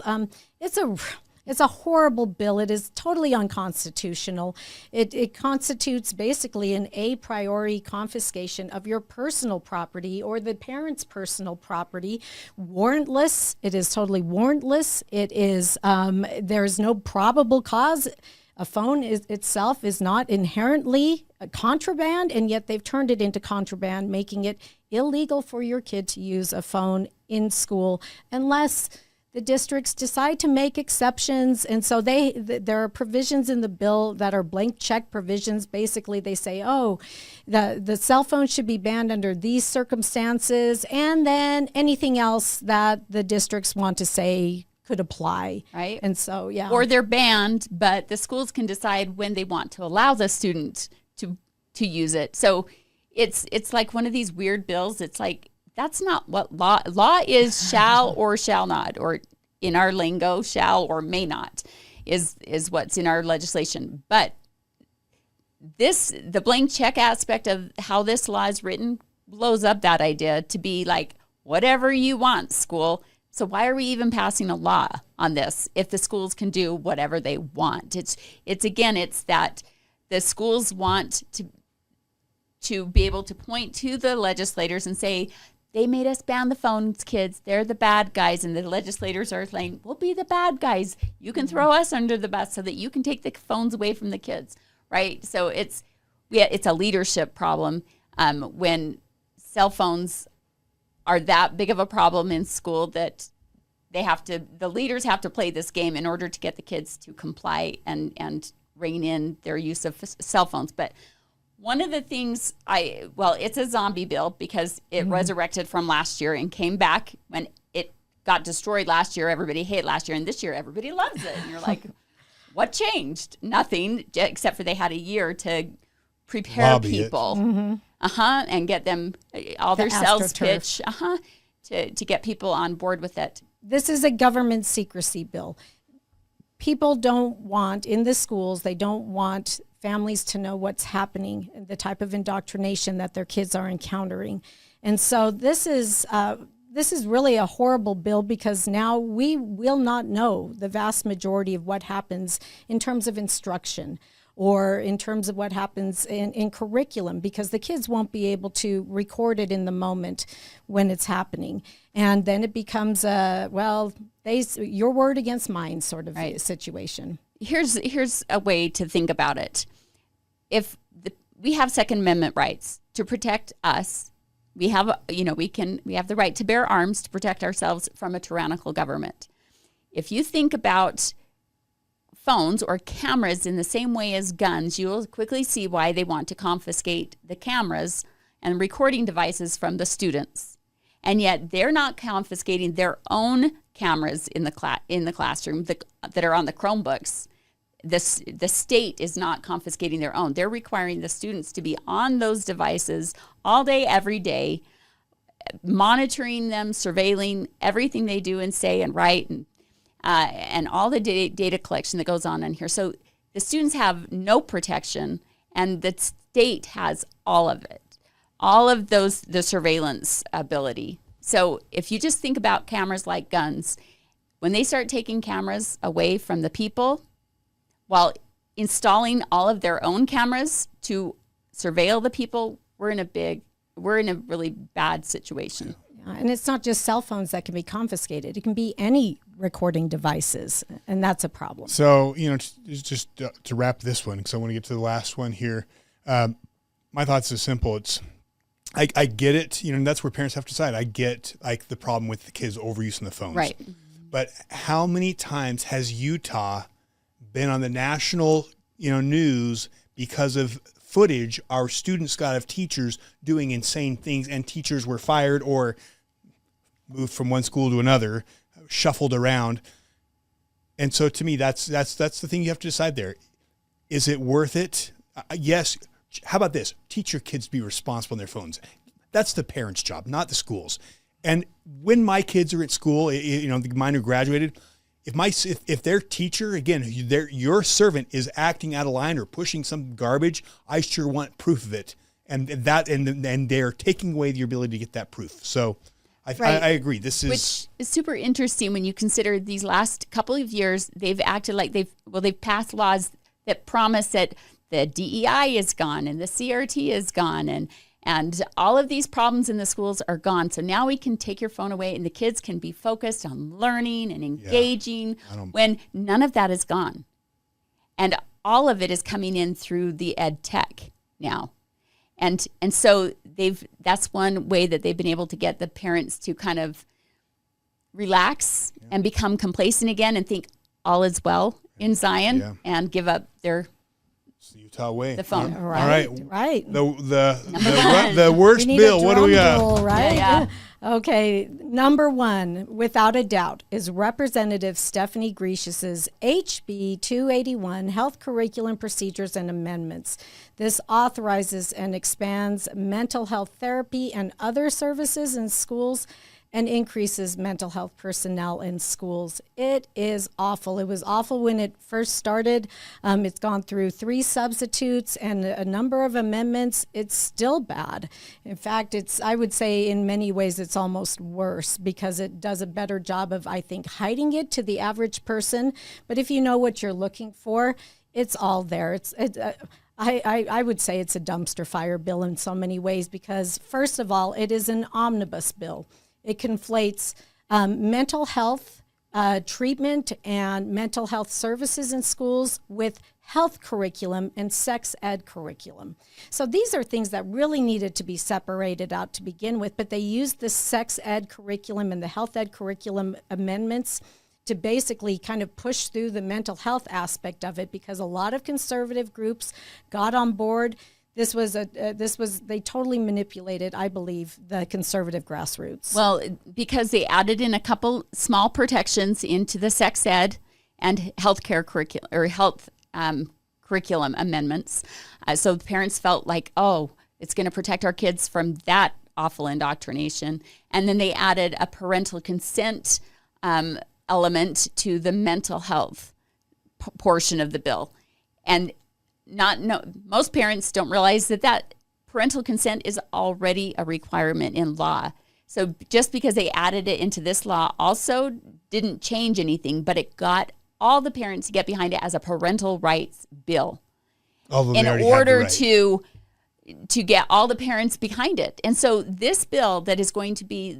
It's a horrible bill. It is totally unconstitutional. It constitutes basically an a priori confiscation of your personal property or the parent's personal property, warrantless. It is totally warrantless. It is, there's no probable cause. A phone itself is not inherently a contraband, and yet they've turned it into contraband, making it illegal for your kid to use a phone in school unless the districts decide to make exceptions. And so there are provisions in the bill that are blank check provisions. Basically, they say, the cell phone should be banned under these circumstances, and then anything else that the districts want to say could apply. Right. And so, yeah. Or they're banned, but the schools can decide when they want to allow the student to use it. So it's like one of these weird bills. It's like, that's not what law is. Shall or shall not, or in our lingo, shall or may not is what's in our legislation. But the blank check aspect of how this law is written blows up that idea to be like, whatever you want, school. So why are we even passing a law on this if the schools can do whatever they want? It's that the schools want to be able to point to the legislators and say, they made us ban the phones, kids. They're the bad guys. And the legislators are saying, we'll be the bad guys. You can throw us under the bus so that you can take the phones away from the kids, right? So it's a leadership problem when cell phones are that big of a problem in school that the leaders have to play this game in order to get the kids to comply and rein in their use of cell phones. But one of the things it's a zombie bill because it resurrected from last year and came back when it got destroyed last year. Everybody hated last year, and this year everybody loves it. And you're like, what changed? Nothing, except for they had a year to prepare Lobby people, and get them all their sales pitch, to get people on board with it. This is a government secrecy bill. People don't want in the schools. They don't want families to know what's happening, the type of indoctrination that their kids are encountering. And so this is really a horrible bill because now we will not know the vast majority of what happens in terms of instruction or in terms of what happens in curriculum because the kids won't be able to record it in the moment when it's happening. And then it becomes your word against mine sort of situation. Here's a way to think about it. If we have Second Amendment rights to protect us, we have the right to bear arms to protect ourselves from a tyrannical government. If you think about phones or cameras in the same way as guns, you will quickly see why they want to confiscate the cameras and recording devices from the students. And yet they're not confiscating their own cameras in the classroom that are on the Chromebooks. The state is not confiscating their own. They're requiring the students to be on those devices all day, every day, monitoring them, surveilling everything they do and say and write, and all the data collection that goes on in here. So the students have no protection, and the state has all of it, all of the surveillance ability. So if you just think about cameras like guns, when they start taking cameras away from the people while installing all of their own cameras to surveil the people, we're in a really bad situation. And it's not just cell phones that can be confiscated. It can be any recording devices, and that's a problem. So, just to wrap this one, because I want to get to the last one here. My thoughts are simple. I get it. That's where parents have to decide. I get like the problem with the kids overusing the phones. Right. But how many times has Utah been on the national, news because of footage our students got of teachers doing insane things, and teachers were fired or moved from one school to another, shuffled around. And so to me, that's the thing you have to decide there. Is it worth it? Yes. How about this? Teach your kids to be responsible on their phones. That's the parents' job, not the schools. And when my kids are at school, the mine who graduated, if their teacher, again, your servant is acting out of line or pushing some garbage, I sure want proof of it. And they're taking away your ability to get that proof. So I agree. Which is super interesting when you consider these last couple of years, they've acted like they've passed laws that promise that the DEI is gone and the CRT is gone and all of these problems in the schools are gone. So now we can take your phone away and the kids can be focused on learning and engaging when none of that is gone. And all of it is coming in through the ed tech now. And so that's one way that they've been able to get the parents to kind of relax and become complacent again and think all is well in Zion and give up their the Utah way. The phone. Yeah, Right. Right. The worst bill. What do we got? Roll, right? Yeah. Okay. Number 1, without a doubt, is Representative Stephanie Grecius's HB 281 Health Curriculum Procedures and Amendments. This authorizes and expands mental health therapy and other services in schools and increases mental health personnel in schools. It is awful. It was awful when it first started. It's gone through 3 substitutes and a number of amendments. It's still bad. In fact, I would say in many ways it's almost worse because it does a better job of, I think, hiding it to the average person. But if you know what you're looking for, it's all there. I would say it's a dumpster fire bill in so many ways because, first of all, it is an omnibus bill. It conflates mental health treatment and mental health services in schools with health curriculum and sex ed curriculum. So these are things that really needed to be separated out to begin with, but they used the sex ed curriculum and the health ed curriculum amendments to basically kind of push through the mental health aspect of it because a lot of conservative groups got on board. They totally manipulated, I believe, the conservative grassroots. Well, because they added in a couple small protections into the sex ed and healthcare curriculum or health curriculum amendments. So the parents felt like, oh, it's going to protect our kids from that awful indoctrination. And then they added a parental consent element to the mental health portion of the bill. And most parents don't realize that parental consent is already a requirement in law. So just because they added it into this law also didn't change anything, but it got all the parents to get behind it as a parental rights bill in order to get all the parents behind it. And so this bill that is going to be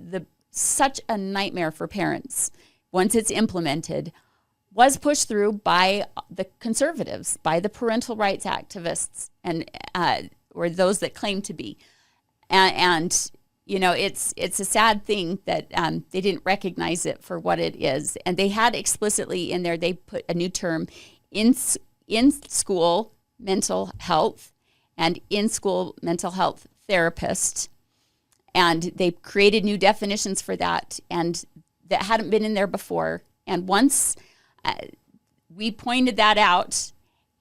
such a nightmare for parents once it's implemented was pushed through by the conservatives, by the parental rights activists, and or those that claim to be. And you know, it's a sad thing that they didn't recognize it for what it is. And they had explicitly in there, they put a new term, in school mental health and in school mental health therapist. And they created new definitions for that, and that hadn't been in there before. And once we pointed that out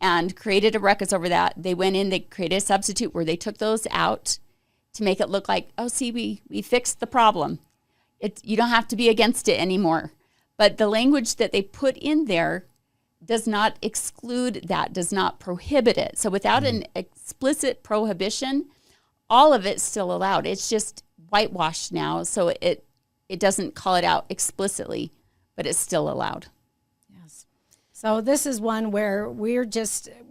and created a ruckus over that, they went in, they created a substitute where they took those out to make it look like, oh, see, we fixed the problem. You don't have to be against it anymore. But the language that they put in there does not exclude that, does not prohibit it. So without an explicit prohibition, all of it's still allowed. It's just whitewashed now, so it doesn't call it out explicitly, but it's still allowed. So this is one where we're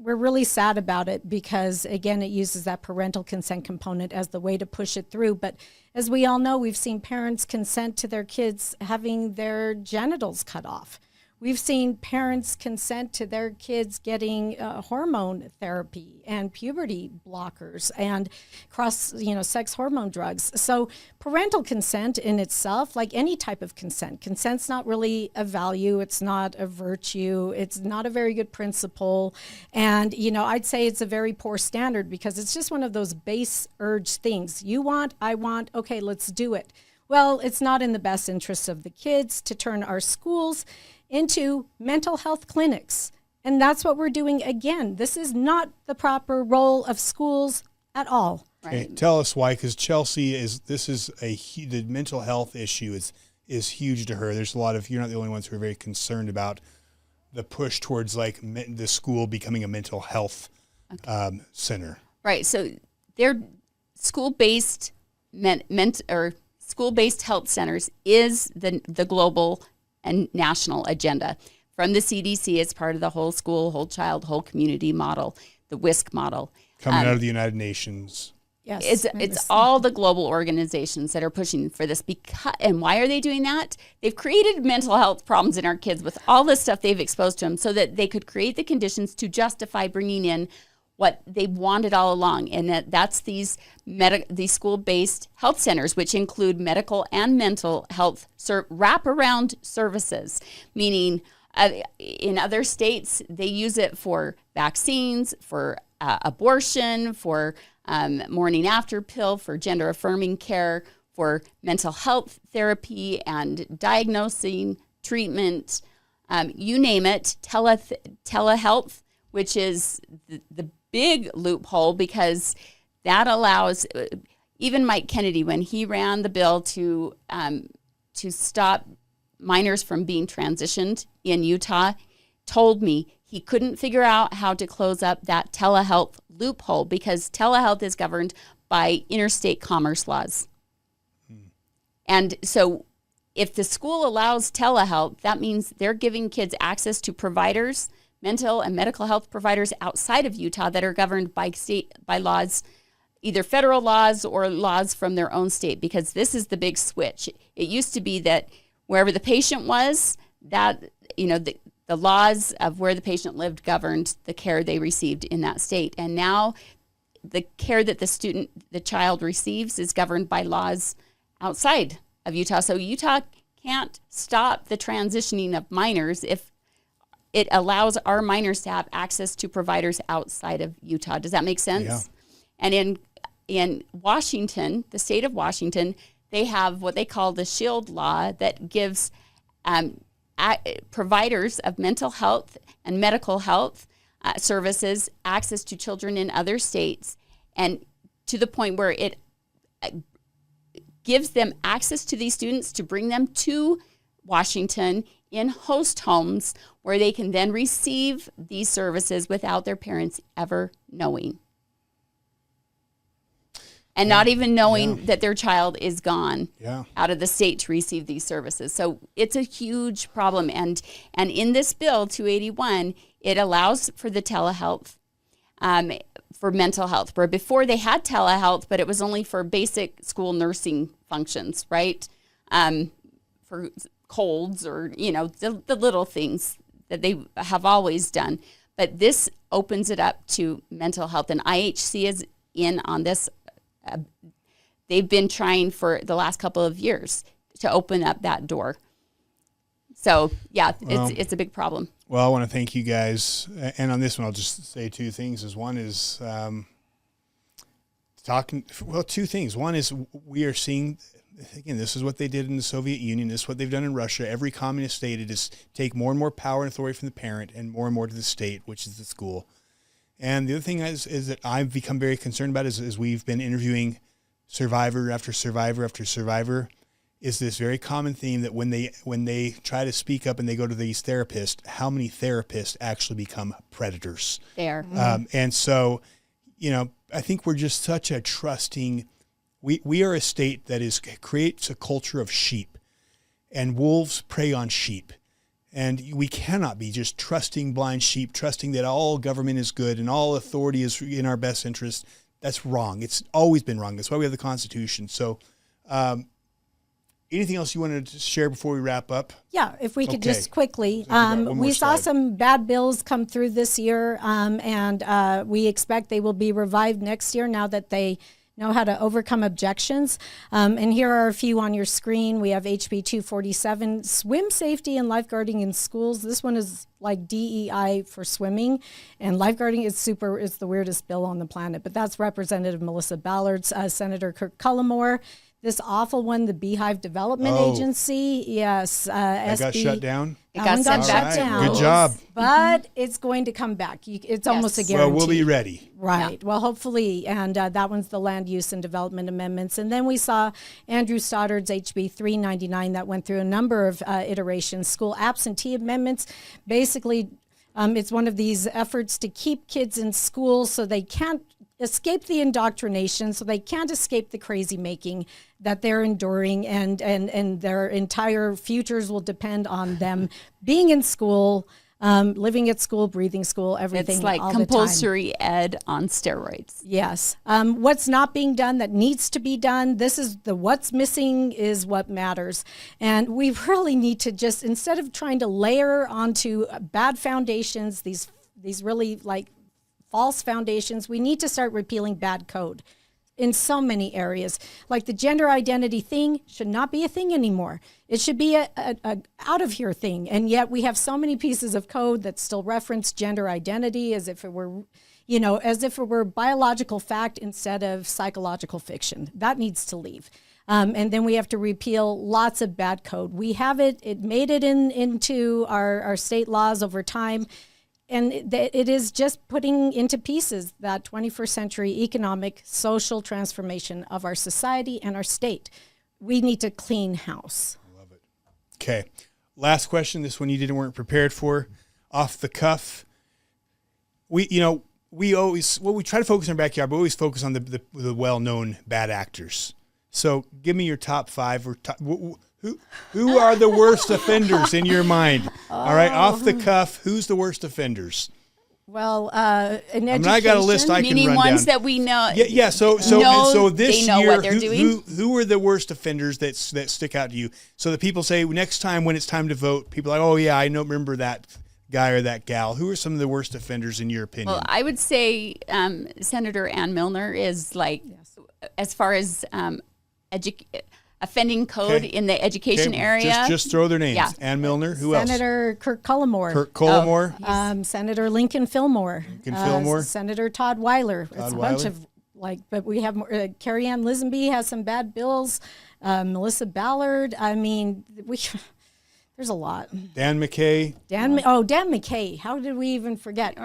really sad about it because, again, it uses that parental consent component as the way to push it through. But as we all know, we've seen parents consent to their kids having their genitals cut off. We've seen parents consent to their kids getting hormone therapy and puberty blockers and sex hormone drugs. So parental consent in itself, like any type of consent's not really a value. It's not a virtue. It's not a very good principle. And, I'd say it's a very poor standard because it's just one of those base urge things. You want, I want, okay, let's do it. Well, it's not in the best interests of the kids to turn our schools into mental health clinics. And that's what we're doing again. This is not the proper role of schools at all. Right. Okay, tell us why, because Chelsea the mental health issue is is huge to her. There's a lot of, you're not the only ones who are very concerned about the push towards like the school becoming a mental health center. Right. So they're school-based school-based health centers is the global and national agenda. From the CDC, it's part of the whole school, whole child, whole community model, the WISC model. Coming out of the United Nations. Yes, it's all the global organizations that are pushing for this. And why are they doing that? They've created mental health problems in our kids with all this stuff they've exposed to them, so that they could create the conditions to justify bringing in what they wanted all along, and that's these school-based health centers, which include medical and mental health wraparound services, meaning in other states they use it for vaccines, for abortion, for morning after pill, for gender affirming care, for mental health therapy and diagnosing, treatment, you name it. Telehealth, which is the big loophole, because that allows even Mike Kennedy, when he ran the bill to stop minors from being transitioned in Utah, told me he couldn't figure out how to close up that telehealth loophole, because telehealth is governed by interstate commerce laws. And so if the school allows telehealth, that means they're giving kids access to providers, mental and medical health providers outside of Utah that are governed by laws, either federal laws or laws from their own state, because this is the big switch. It used to be that wherever the patient was, that, the laws of where the patient lived governed the care they received in that state. And now the care that the child receives is governed by laws outside of Utah. So Utah can't stop the transitioning of minors if it allows our minors to have access to providers outside of Utah. Does that make sense? Yeah. And in Washington, the state of Washington, they have what they call the SHIELD law that gives providers of mental health and medical health services access to children in other states, and to the point where it gives them access to these students to bring them to Washington in host homes, where they can then receive these services without their parents ever knowing. And not even knowing that their child is gone out of the state to receive these services. So it's a huge problem. And in this bill, 281, it allows for the telehealth for mental health, where before they had telehealth, but it was only for basic school nursing functions, right? For colds or, the little things that they have always done. But this opens it up to mental health. And IHC is in on this. They've been trying for the last couple of years to open up that door. So, it's a big problem. Well, I want to thank you guys. And on this one, I'll just say two things. One is two things. One is we are seeing, again, this is what they did in the Soviet Union. This is what they've done in Russia. Every communist state, it is take more and more power and authority from the parent and more to the state, which is the school. And the other thing is that I've become very concerned about is we've been interviewing survivor after survivor after survivor, is this very common theme that when they try to speak up and they go to these therapists, how many therapists actually become predators? There. And so, I think we're just such a trusting, we are a state that creates a culture of sheep, and wolves prey on sheep. And we cannot be just trusting blind sheep, trusting that all government is good and all authority is in our best interest. That's wrong. It's always been wrong. That's why we have the Constitution. So anything else you wanted to share before we wrap up? Yeah, if we could just quickly. We saw some bad bills come through this year, and we expect they will be revived next year now that they know how to overcome objections. And here are a few on your screen. We have HB 247, swim safety and lifeguarding in schools. This one is like DEI for swimming, and lifeguarding is the weirdest bill on the planet, but that's Representative Melissa Ballard's, Senator Kirk Cullimore. This awful one, the Beehive Development Agency. Yes. That got shut down? It got sent got back shut to down. Good job. But it's going to come back. It's almost a guarantee. Well, we'll be ready. Right. Well, hopefully. And that one's the Land Use and Development Amendments. And then we saw Andrew Stoddard's HB 399 that went through a number of iterations. School absentee amendments. Basically, it's one of these efforts to keep kids in school so they can't escape the indoctrination, so they can't escape the crazy making that they're enduring, and their entire futures will depend on them being in school, living at school, breathing school, everything. It's like all compulsory ed on steroids. Yes. What's not being done that needs to be done, this is the what's missing is what matters. And we really need to just, instead of trying to layer onto bad foundations, these really like false foundations, we need to start repealing bad code in so many areas. Like the gender identity thing should not be a thing anymore. It should be a out of here thing. And yet we have so many pieces of code that still reference gender identity as if it were, as if it were biological fact instead of psychological fiction. That needs to leave. And then we have to repeal lots of bad code. We have it made it into our state laws over time. And it is just putting into pieces that 21st century economic, social transformation of our society and our state. We need to clean house. I love it. Okay. Last question. This one weren't prepared for. Off the cuff. We try to focus on our backyard, but we always focus on the well-known bad actors. So give me your top 5 or who are the worst offenders in your mind? All right, off the cuff, who's the worst offenders? Well, in education, I got a list I can meaning run ones down. that we know. Yeah. So this they know year, what they're doing. who are the worst offenders that stick out to you? So that people say next time when it's time to vote, people are like, oh yeah, I remember that guy or that gal. Who are some of the worst offenders in your opinion? Well, I would say Senator Ann Milner is like, as far as offending code in the education area. Just throw their names. Yeah. Ann Milner. Who else? Senator Kirk Cullimore. Senator Lincoln Fillmore. Senator Todd Weiler. It's a bunch of but we have more. Carrie Ann Lisenby has some bad bills. Melissa Ballard. I mean, there's a lot. Dan McKay. Dan McKay. How did we even forget?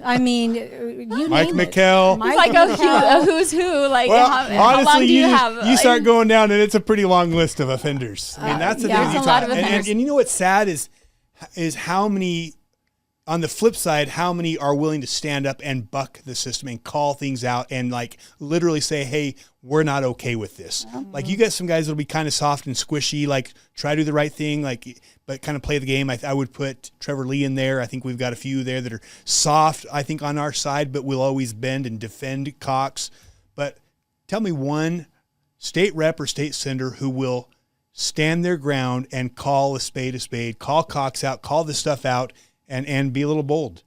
I mean, you Mike name it. McKell. It's like a who's who. Like, how long do you have? You start going down, and it's a pretty long list of offenders. I mean, that's the thing. There's a lot of offenders. And you know what's sad is how many. On the flip side, how many are willing to stand up and buck the system and call things out and like literally say, hey, we're not okay with this. Like you got some guys that'll be kind of soft and squishy, like try to do the right thing, but kind of play the game. I would put Trevor Lee in there. I think we've got a few there that are soft, I think, on our side, but will always bend and defend Cox. But tell me one state rep or state senator who will stand their ground and call a spade, call Cox out, call this stuff out, and be a little bold.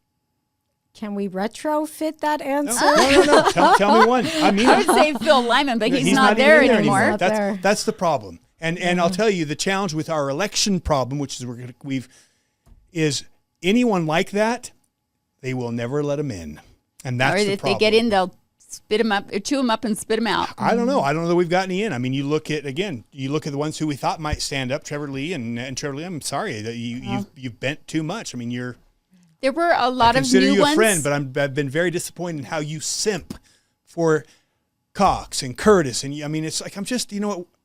Can we retrofit that answer? No. Tell me one. I mean, I would say Phil Lyman, but he's not there even anymore. That's the problem. And I'll tell you, the challenge with our election problem, which is is anyone like that, they will never let them in, and that's or the if problem. they get in, they'll spit them up, or chew them up and spit them out. I don't know that we've got any in. I mean, you look at the ones who we thought might stand up, Trevor Lee and Trevor Lee. I'm sorry that you've bent too much. I mean, there were a lot of new ones. Consider you a friend, but I've been very disappointed in how you simp for Cox and Curtis. And I mean, it's like,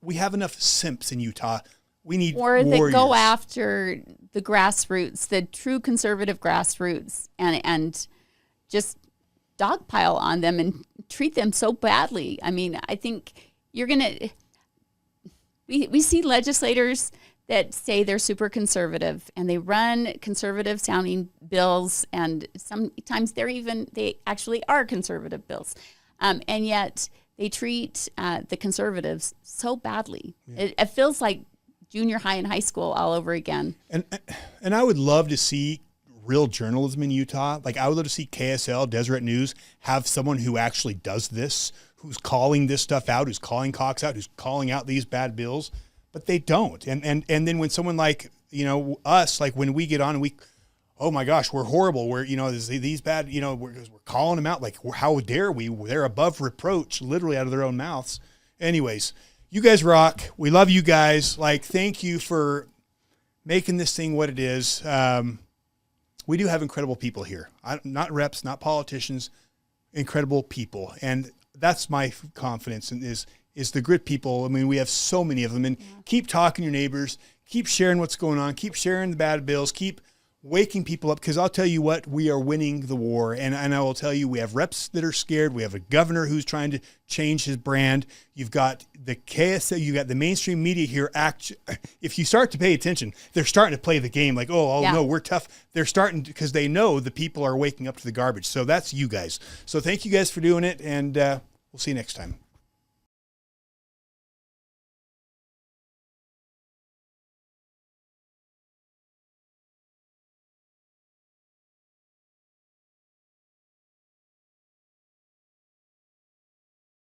we have enough simps in Utah. We need warriors. That go after the grassroots, the true conservative grassroots, and just dogpile on them and treat them so badly. I mean, I think we see legislators that say they're super conservative and they run conservative sounding bills, and sometimes they actually are conservative bills. And yet they treat the conservatives so badly. Yeah. It feels like junior high and high school all over again. And I would love to see real journalism in Utah. Like I would love to see KSL, Deseret News, have someone who actually does this, who's calling this stuff out, who's calling Cox out, who's calling out these bad bills, but they don't. And then when someone like, us, like when we get on and oh my gosh, we're horrible. We're, these bad, we're calling them out. Like, how dare we? They're above reproach, literally out of their own mouths. Anyways, you guys rock. We love you guys. Like, thank you for making this thing what it is. We do have incredible people here, not reps, not politicians, incredible people. And that's my confidence in is the grit people. I mean, we have so many of them, and keep talking to your neighbors, keep sharing what's going on, keep sharing the bad bills, keep waking people up, because I'll tell you what, we are winning the war. And I will tell you, we have reps that are scared. We have a governor who's trying to change his brand. You've got the KSA, you got the mainstream media here. If you start to pay attention, they're starting to play the game like, no, we're tough. They're starting because they know the people are waking up to the garbage. So that's you guys. So thank you guys for doing it, and we'll see you next time.